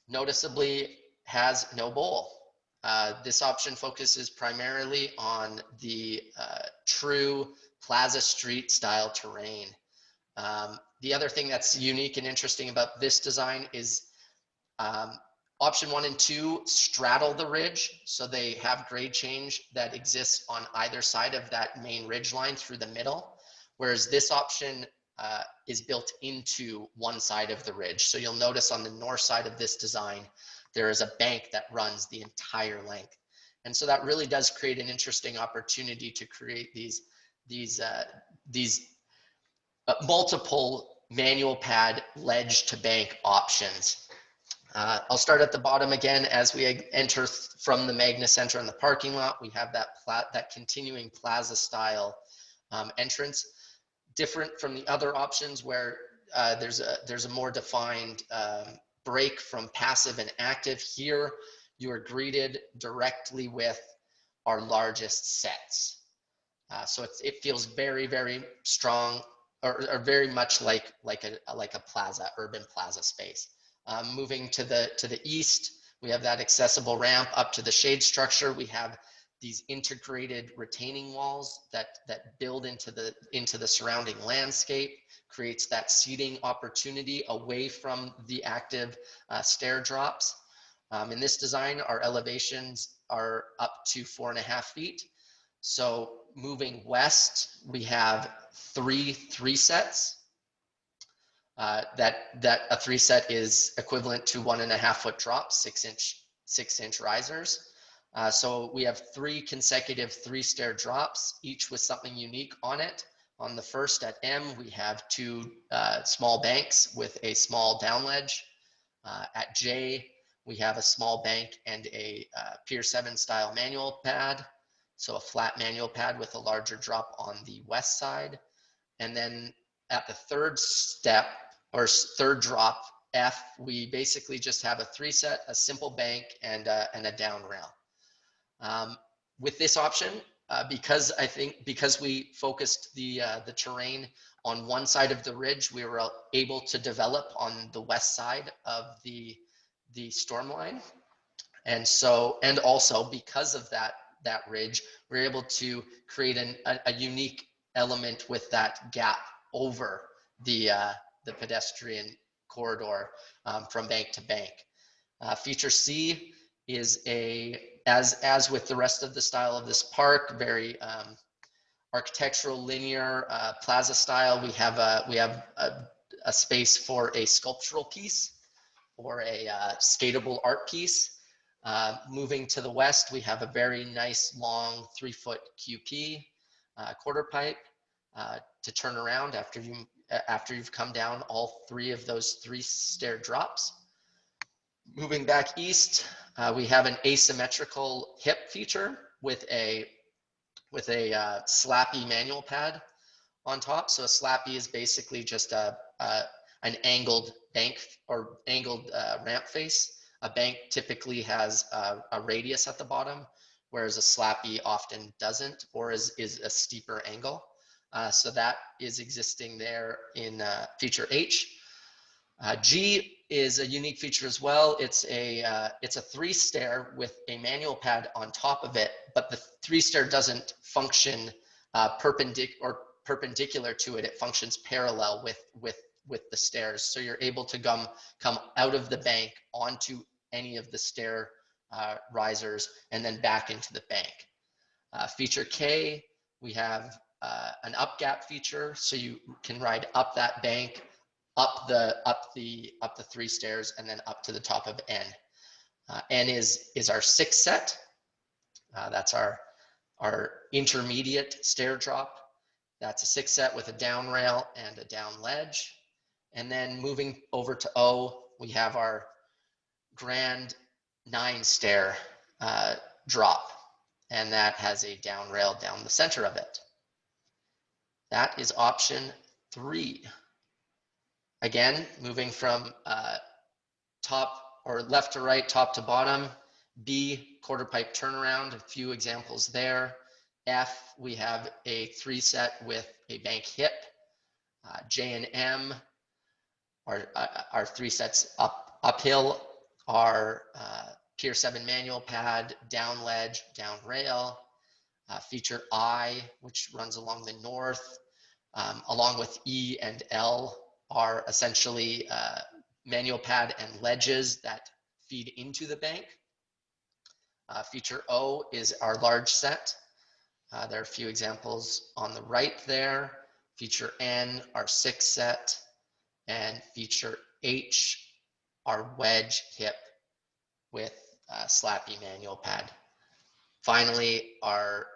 noticeably has no bowl. This option focuses primarily on the true Plaza Street style terrain. The other thing that's unique and interesting about this design is option 1 and 2 straddle the ridge, so they have grade change that exists on either side of that main ridge line through the middle, whereas this option is built into one side of the ridge. So you'll notice on the north side of this design, there is a bank that runs the entire length. And so that really does create an interesting opportunity to create these multiple manual pad ledge to bank options. I'll start at the bottom again. As we enter from the Magna Center in the parking lot, we have that continuing plaza style entrance, different from the other options where there's a more defined break from passive and active. Here, you are greeted directly with our largest sets. So it feels very, very strong, or very much like a plaza, urban plaza space. Moving to the east, we have that accessible ramp up to the shade structure. We have these integrated retaining walls that build into the surrounding landscape, creates that seating opportunity away from the active stair drops. In this design, our elevations are up to 4.5 feet. So moving west, we have three sets. That a 3 set is equivalent to 1.5 foot drops, 6-inch risers. So we have 3 consecutive 3-stair drops, each with something unique on it. On the first at M, we have 2 small banks with a small down ledge. At J, we have a small bank and a Pier 7 style manual pad. So a flat manual pad with a larger drop on the west side. And then at the third step, or third drop, F, we basically just have a 3 set, a simple bank, and a down rail. With this option, because we focused the terrain on one side of the ridge, we were able to develop on the west side of the storm line. And also because of that ridge, we're able to create a unique element with that gap over the pedestrian corridor from bank to bank. Feature C is as with the rest of the style of this park, very architectural, linear, plaza style. We have a space for a sculptural piece or a skatable art piece. Moving to the west, we have a very nice long 3-foot QP quarter pipe to turn around after you've come down all 3 of those 3-stair drops. Moving back east, we have an asymmetrical hip feature with a slappy manual pad on top. So a slappy is basically just an angled bank or angled ramp face. A bank typically has a radius at the bottom, whereas a slappy often doesn't, or is a steeper angle. So that is existing there in feature H. G is a unique feature as well. It's a 3-stair with a manual pad on top of it, but the 3-stair doesn't function perpendicular to it. It functions parallel with the stairs. So you're able to come out of the bank onto any of the stair risers and then back into the bank. Feature K, we have an up gap feature, so you can ride up that bank, up the 3 stairs, and then up to the top of N. N is our 6 set. That's our intermediate stair drop. That's a 6 set with a down rail and a down ledge. And then moving over to O, we have our grand 9 stair drop, and that has a down rail down the center of it. That is option 3. Again, moving from top or left to right, top to bottom. B, quarter pipe turnaround, a few examples there. F, we have a 3 set with a bank hip. J and M are 3 sets uphill, are Pier 7 manual pad, down ledge, down rail. Feature I, which runs along the north, along with E and L, are essentially manual pad and ledges that feed into the bank. Feature O is our large set. There are a few examples on the right there. Feature N, our 6 set, and feature H, our wedge hip with slappy manual pad. Finally, our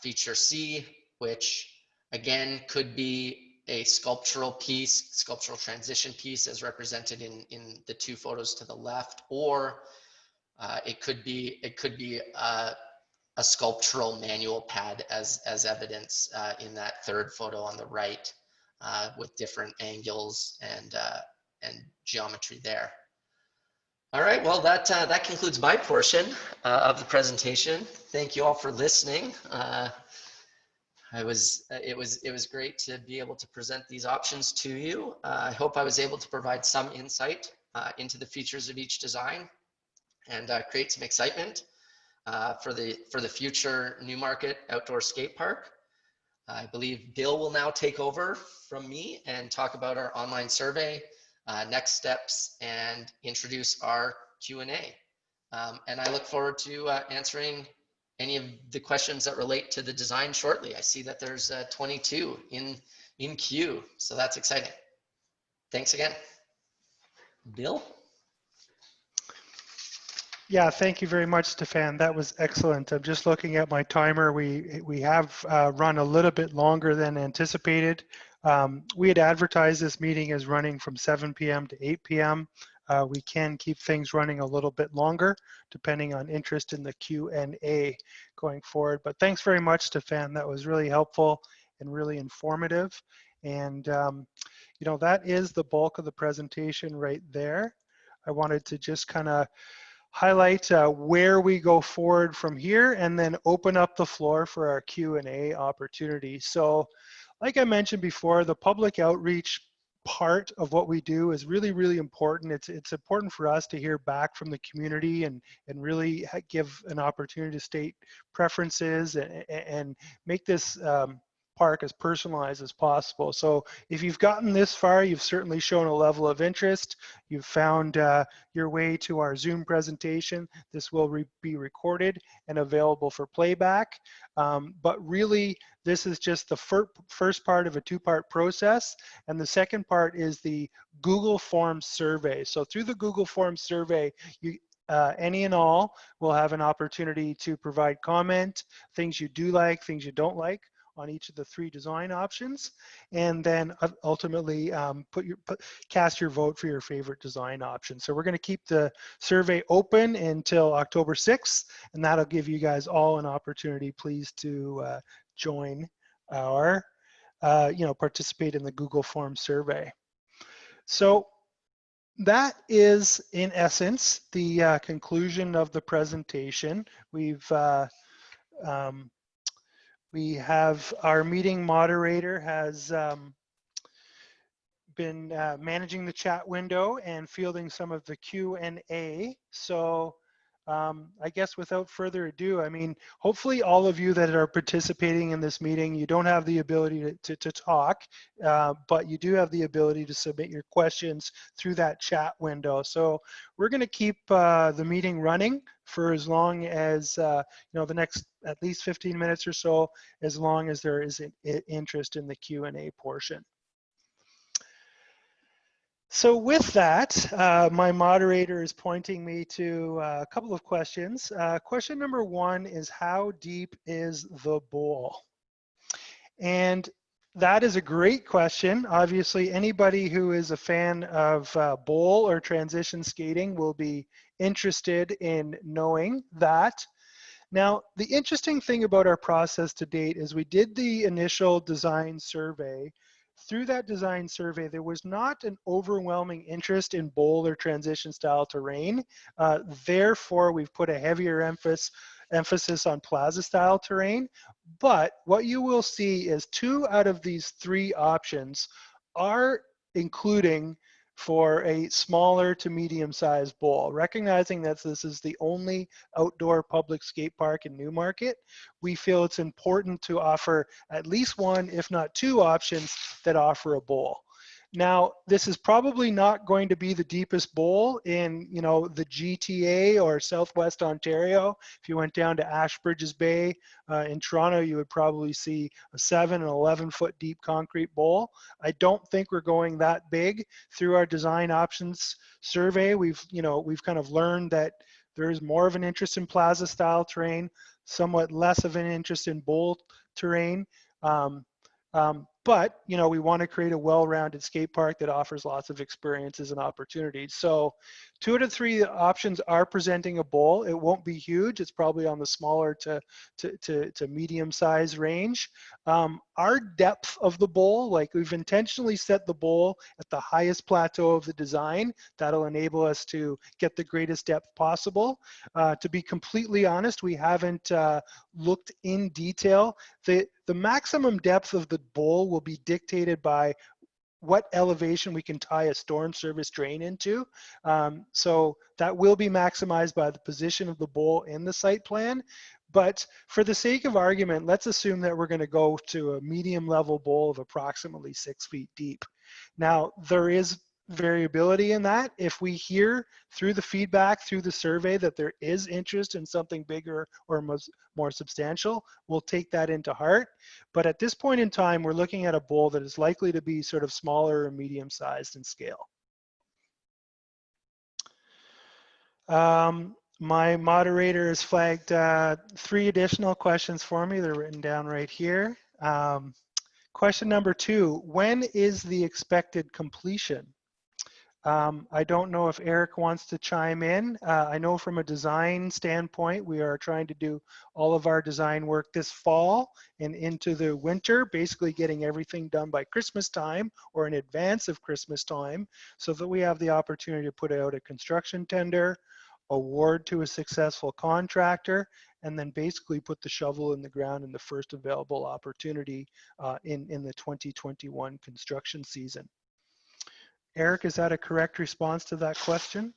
feature C, which again could be a sculptural piece, sculptural transition piece as represented in the 2 photos to the left, or it could be a sculptural manual pad as evidence in that 3rd photo on the right, with different angles and geometry there. All right, well, that concludes my portion of the presentation. Thank you all for listening. It was great to be able to present these options to you. I hope I was able to provide some insight into the features of each design and create some excitement for the future Newmarket outdoor skate park. I believe Bill will now take over from me and talk about our online survey, next steps, and introduce our Q&A. And I look forward to answering any of the questions that relate to the design shortly. I see that there's 22 in queue, so that's exciting. Thanks again. Bill? Yeah, thank you very much, Stefan. That was excellent. I'm just looking at my timer. We have run a little bit longer than anticipated. We had advertised this meeting as running from 7 p.m. to 8 p.m. We can keep things running a little bit longer, depending on interest in the Q&A going forward. But thanks very much, Stefan. That was really helpful and really informative. And you know, that is the bulk of the presentation right there. I wanted to just kind of highlight where we go forward from here and then open up the floor for our Q&A opportunity. So like I mentioned before, the public outreach part of what we do is really, really important. It's important for us to hear back from the community and really give an opportunity to state preferences and make this park as personalized as possible. So if you've gotten this far, you've certainly shown a level of interest. You've found your way to our Zoom presentation. This will be recorded and available for playback. But really, this is just the first part of a 2-part process. And the second part is the Google Forms survey. So through the Google Forms survey, any and all will have an opportunity to provide comment, things you do like, things you don't like on each of the 3 design options, and then ultimately cast your vote for your favorite design option. So we're going to keep the survey open until October 6th, and that'll give you guys all an opportunity, please, to join our, participate in the Google Forms survey. So that is, in essence, the conclusion of the presentation. We have our meeting moderator has been managing the chat window and fielding some of the Q&A. So I guess without further ado, I mean, hopefully all of you that are participating in this meeting, you don't have the ability to talk, but you do have the ability to submit your questions through that chat window. So we're going to keep the meeting running for as long as, the next at least 15 minutes or so, as long as there is an interest in the Q&A portion. So with that, my moderator is pointing me to a couple of questions. Question number 1 is, how deep is the bowl? And that is a great question. Obviously, anybody who is a fan of bowl or transition skating will be interested in knowing that. Now, the interesting thing about our process to date is we did the initial design survey. Through that design survey, there was not an overwhelming interest in bowl or transition style terrain. Therefore, we've put a heavier emphasis on plaza style terrain. But what you will see is 2 out of these 3 options are including for a smaller to medium-sized bowl. Recognizing that this is the only outdoor public skate park in Newmarket, we feel it's important to offer at least 1, if not 2 options that offer a bowl. Now, this is probably not going to be the deepest bowl in, the GTA or Southwest Ontario. If you went down to Ashbridges Bay in Toronto, you would probably see a 7 and 11-foot deep concrete bowl. I don't think we're going that big. Through our design options survey, we've kind of learned that there is more of an interest in plaza style terrain, somewhat less of an interest in bowl terrain. But we want to create a well-rounded skate park that offers lots of experiences and opportunities. So 2 out of 3 options are presenting a bowl. It won't be huge. It's probably on the smaller to medium size range. Our depth of the bowl, like, we've intentionally set the bowl at the highest plateau of the design. That'll enable us to get the greatest depth possible. To be completely honest, we haven't looked in detail. The maximum depth of the bowl will be dictated by what elevation we can tie a storm service drain into. So that will be maximized by the position of the bowl in the site plan. But for the sake of argument, let's assume that we're going to go to a medium level bowl of approximately 6 feet deep. Now, there is variability in that. If we hear through the feedback, through the survey, that there is interest in something bigger or more substantial, we'll take that into heart. But at this point in time, we're looking at a bowl that is likely to be sort of smaller or medium sized in scale. My moderator has flagged 3 additional questions for me. They're written down right here. Question number 2, when is the expected completion? I don't know if Eric wants to chime in. I know from a design standpoint, we are trying to do all of our design work this fall and into the winter, basically getting everything done by Christmas time or in advance of Christmas time, so that we have the opportunity to put out a construction tender, award to a successful contractor, and then basically put the shovel in the ground in the first available opportunity in the 2021 construction season. Eric, is that a correct response to that question?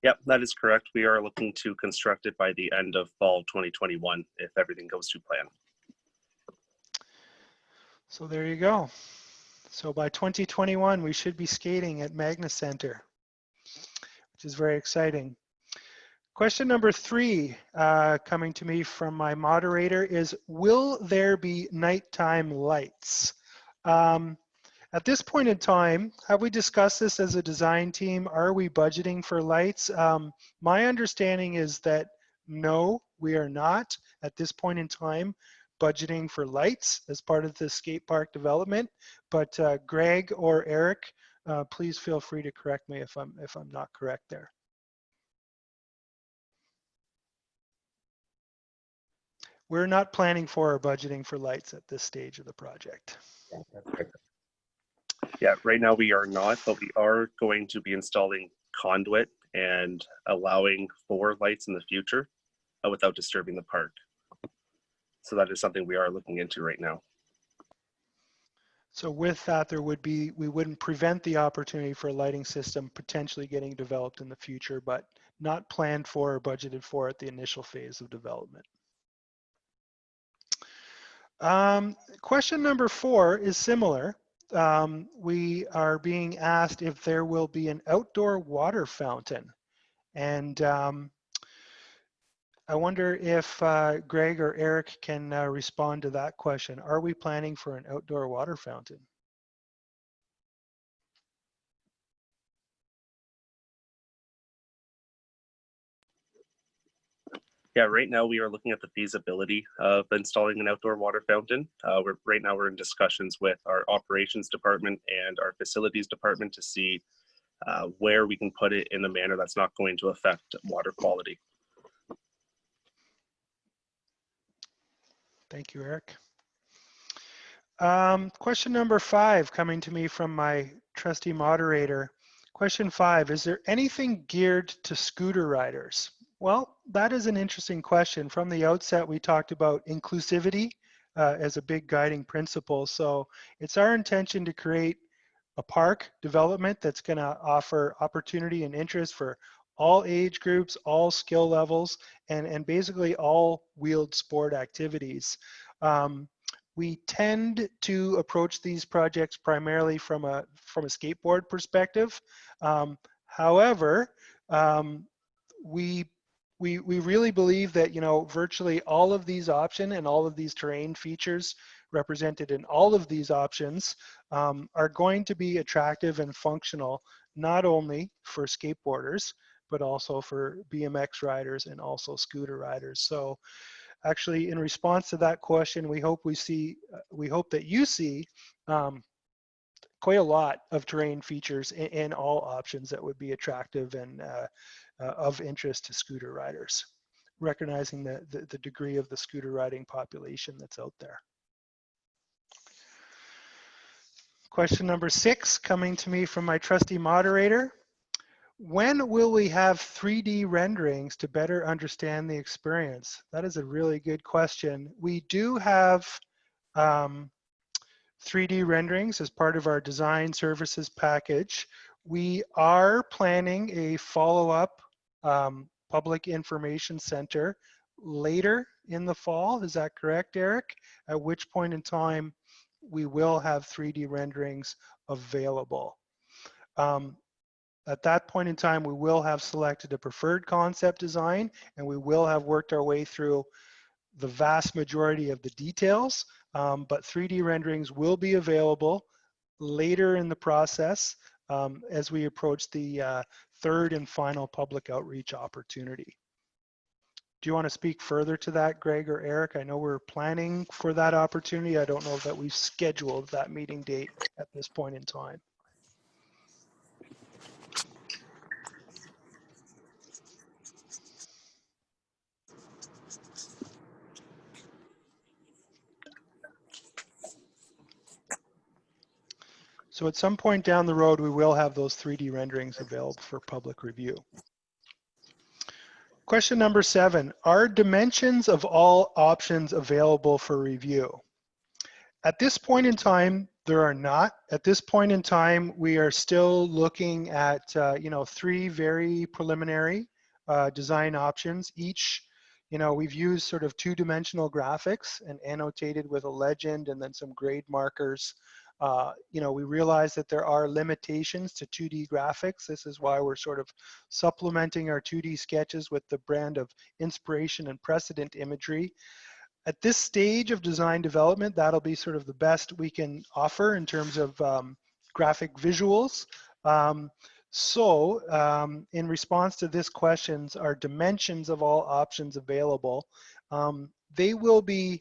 Yep, that is correct. We are looking to construct it by the end of fall 2021 if everything goes to plan. So there you go. So by 2021, we should be skating at Magna Center, which is very exciting. Question number 3, coming to me from my moderator, is, will there be nighttime lights? At this point in time, have we discussed this as a design team? Are we budgeting for lights? My understanding is that no, we are not at this point in time. budgeting for lights as part of the skate park development. But Greg or Eric, please feel free to correct me if I'm not correct there. We're not planning for or budgeting for lights at this stage of the project. Yeah, right now we are not, but we are going to be installing conduit and allowing for lights in the future without disturbing the park. So that is something we are looking into right now. So with that, we wouldn't prevent the opportunity for a lighting system potentially getting developed in the future, but not planned for or budgeted for at the initial phase of development. Question number 4 is similar. We are being asked if there will be an outdoor water fountain. And I wonder if Greg or Eric can respond to that question. Are we planning for an outdoor water fountain? Yeah, right now we are looking at the feasibility of installing an outdoor water fountain. Right now we're in discussions with our operations department and our facilities department to see where we can put it in a manner that's not going to affect water quality. Thank you, Eric. Question number 5 coming to me from my trusty moderator. Question 5, is there anything geared to scooter riders? Well, that is an interesting question. From the outset, we talked about inclusivity as a big guiding principle. So it's our intention to create a park development that's going to offer opportunity and interest for all age groups, all skill levels, and basically all wheeled sport activities. We tend to approach these projects primarily from a skateboard perspective. However, we really believe that, you know, virtually all of these options and all of these terrain features represented in all of these options are going to be attractive and functional, not only for skateboarders, but also for BMX riders and also scooter riders. So actually, in response to that question, we hope that you see quite a lot of terrain features in all options that would be attractive and of interest to scooter riders, recognizing the degree of the scooter riding population that's out there. Question number 6 coming to me from my trusty moderator. When will we have 3D renderings to better understand the experience? That is a really good question. We do have 3D renderings as part of our design services package. We are planning a follow-up public information center later in the fall. Is that correct, Eric? At which point in time we will have 3D renderings available. At that point in time, we will have selected a preferred concept design, and we will have worked our way through the vast majority of the details, but 3D renderings will be available later in the process as we approach the third and final public outreach opportunity. Do you want to speak further to that, Greg or Eric? I know we're planning for that opportunity. I don't know that we've scheduled that meeting date at this point in time. So at some point down the road, we will have those 3D renderings available for public review. Question number 7, are dimensions of all options available for review? At this point in time, there are not. At this point in time, we are still looking at 3 very preliminary design options. Each, we've used sort of 2-dimensional graphics and annotated with a legend and then some grade markers. We realize that there are limitations to 2D graphics. This is why we're sort of supplementing our 2D sketches with the brand of inspiration and precedent imagery. At this stage of design development, that'll be sort of the best we can offer in terms of graphic visuals. In response to this question, are dimensions of all options available? They will be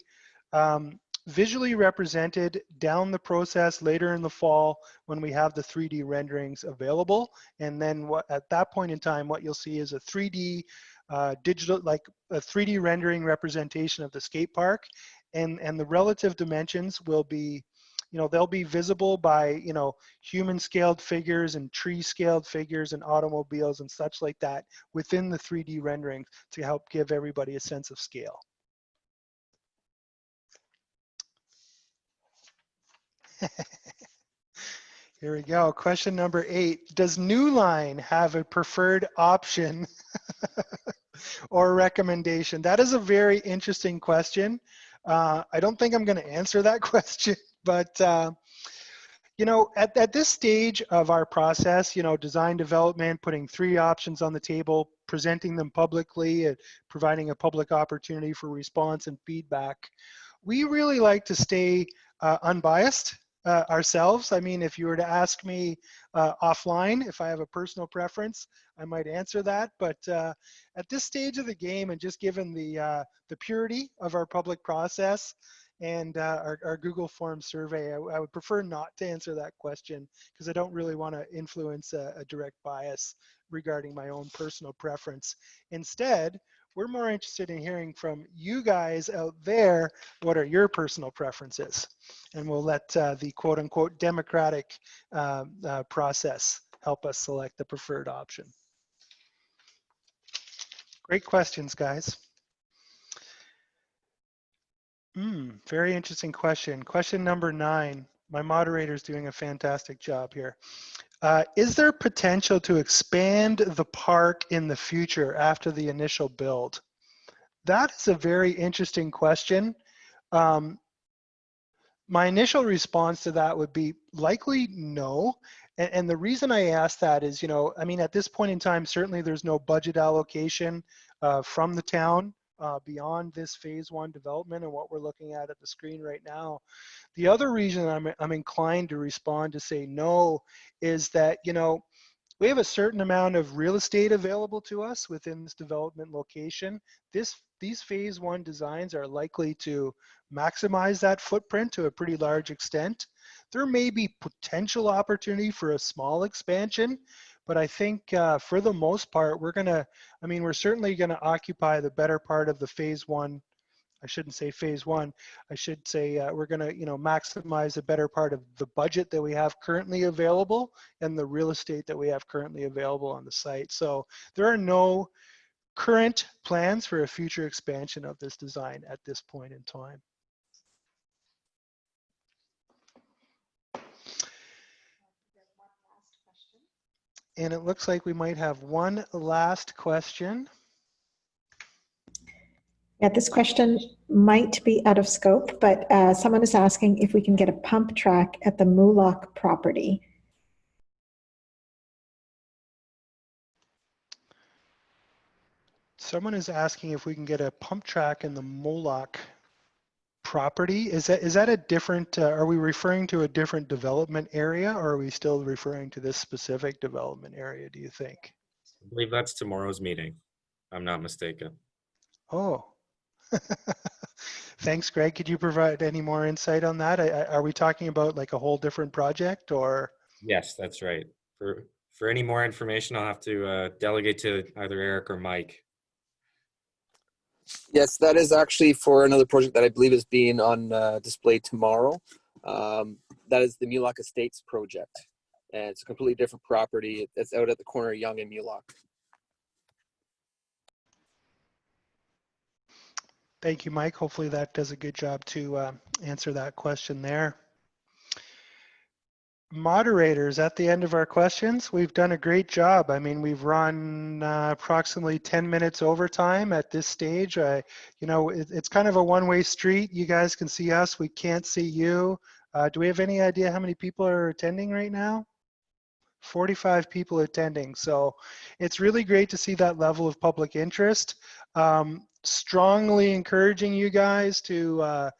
visually represented down the process later in the fall when we have the 3D renderings available. And then at that point in time, what you'll see is a 3D digital, like a 3D rendering representation of the skate park. And the relative dimensions will be, they'll be visible by, human scaled figures and tree scaled figures and automobiles and such like that within the 3D rendering to help give everybody a sense of scale. Here we go. Question number 8. Does Newline have a preferred option or recommendation? That is a very interesting question. I don't think I'm going to answer that question, but at this stage of our process, design development, putting 3 options on the table, presenting them publicly, and providing a public opportunity for response and feedback, we really like to stay unbiased ourselves. I mean, if you were to ask me offline, if I have a personal preference, I might answer that. But at this stage of the game, and just given the purity of our public process and our Google Forms survey, I would prefer not to answer that question because I don't really want to influence a direct bias regarding my own personal preference. Instead, we're more interested in hearing from you guys out there, what are your personal preferences? And we'll let the quote unquote democratic process help us select the preferred option. Great questions, guys. Very interesting question. Question number 9. My moderator's doing a fantastic job here. Is there potential to expand the park in the future after the initial build? That is a very interesting question. My initial response to that would be likely no. And the reason I ask that is, I mean, at this point in time, certainly there's no budget allocation from the town beyond this phase 1 development and what we're looking at the screen right now. The other reason I'm inclined to respond to say no is that, we have a certain amount of real estate available to us within this development location. These phase 1 designs are likely to maximize that footprint to a pretty large extent. There may be potential opportunity for a small expansion, but I think for the most part, we're certainly gonna occupy the better part of the phase 1. I shouldn't say phase 1. I should say we're going to, maximize the better part of the budget that we have currently available and the real estate that we have currently available on the site. So there are no current plans for a future expansion of this design at this point in time. And it looks like we might have one last question. Yeah, this question might be out of scope, but someone is asking if we can get a pump track at the Moolock property. Someone is asking if we can get a pump track in the Moolock property. Is that a different, are we referring to a different development area, or are we still referring to this specific development area, do you think? I believe that's tomorrow's meeting, if I'm not mistaken. Oh. Thanks, Greg. Could you provide any more insight on that? Are we talking about like a whole different project, or? Yes, that's right. For any more information, I'll have to delegate to either Eric or Mike. Yes, that is actually for another project that I believe is being on display tomorrow. That is the Moolock Estates project. And it's a completely different property. It's out at the corner of Yonge and Moolock. Thank you, Mike. Hopefully that does a good job to answer that question there. Moderators, at the end of our questions, we've done a great job. I mean, we've run approximately 10 minutes overtime at this stage. It's kind of a one-way street. You guys can see us. We can't see you. Do we have any idea how many people are attending right now? 45 people attending. So it's really great to see that level of public interest. Strongly encouraging you guys to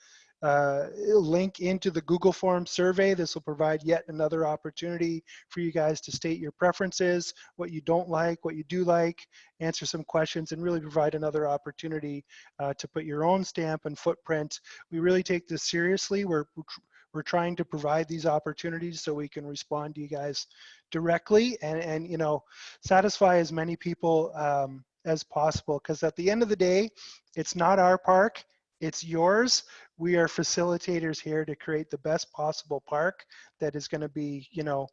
link into the Google Form survey. This will provide yet another opportunity for you guys to state your preferences, what you don't like, what you do like, answer some questions, and really provide another opportunity to put your own stamp and footprint. We really take this seriously. We're trying to provide these opportunities so we can respond to you guys directly and you know, satisfy as many people as possible, because at the end of the day, it's not our park, it's yours. We are facilitators here to create the best possible park that is going to be, you know,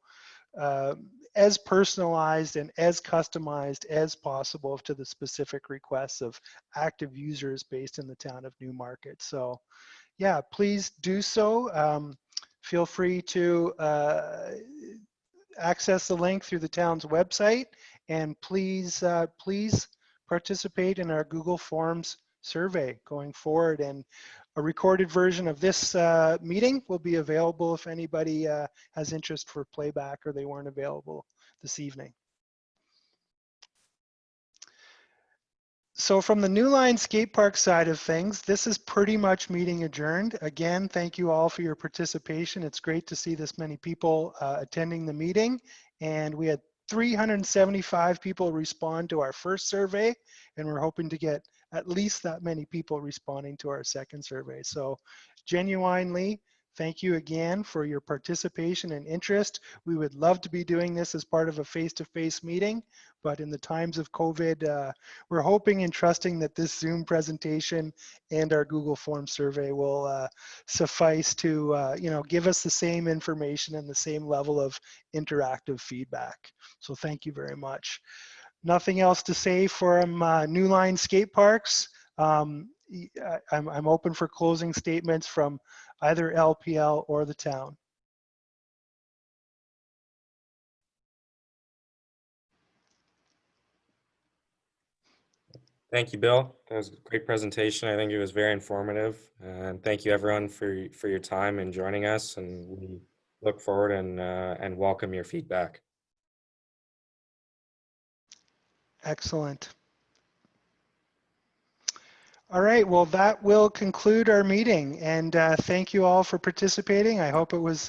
as personalized and as customized as possible to the specific requests of active users based in the town of Newmarket. So yeah, please do so. Feel free to access the link through the town's website, and please participate in our Google Forms survey going forward. And a recorded version of this meeting will be available if anybody has interest for playback or they weren't available this evening. So from the Newline Skatepark side of things, this is pretty much meeting adjourned. Again, thank you all for your participation. It's great to see this many people attending the meeting. And we had 375 people respond to our first survey, and we're hoping to get at least that many people responding to our second survey. So genuinely, thank you again for your participation and interest. We would love to be doing this as part of a face-to-face meeting, but in the times of COVID, we're hoping and trusting that this Zoom presentation and our Google Form survey will suffice to you know, give us the same information and the same level of interactive feedback. So thank you very much. Nothing else to say from Newline Skateparks. I'm open for closing statements from either LPL or the town. Thank you, Bill. That was a great presentation. I think it was very informative. And thank you, everyone, for your time and joining us. And we look forward and welcome your feedback. Excellent. All right, well, that will conclude our meeting. And thank you all for participating. I hope it was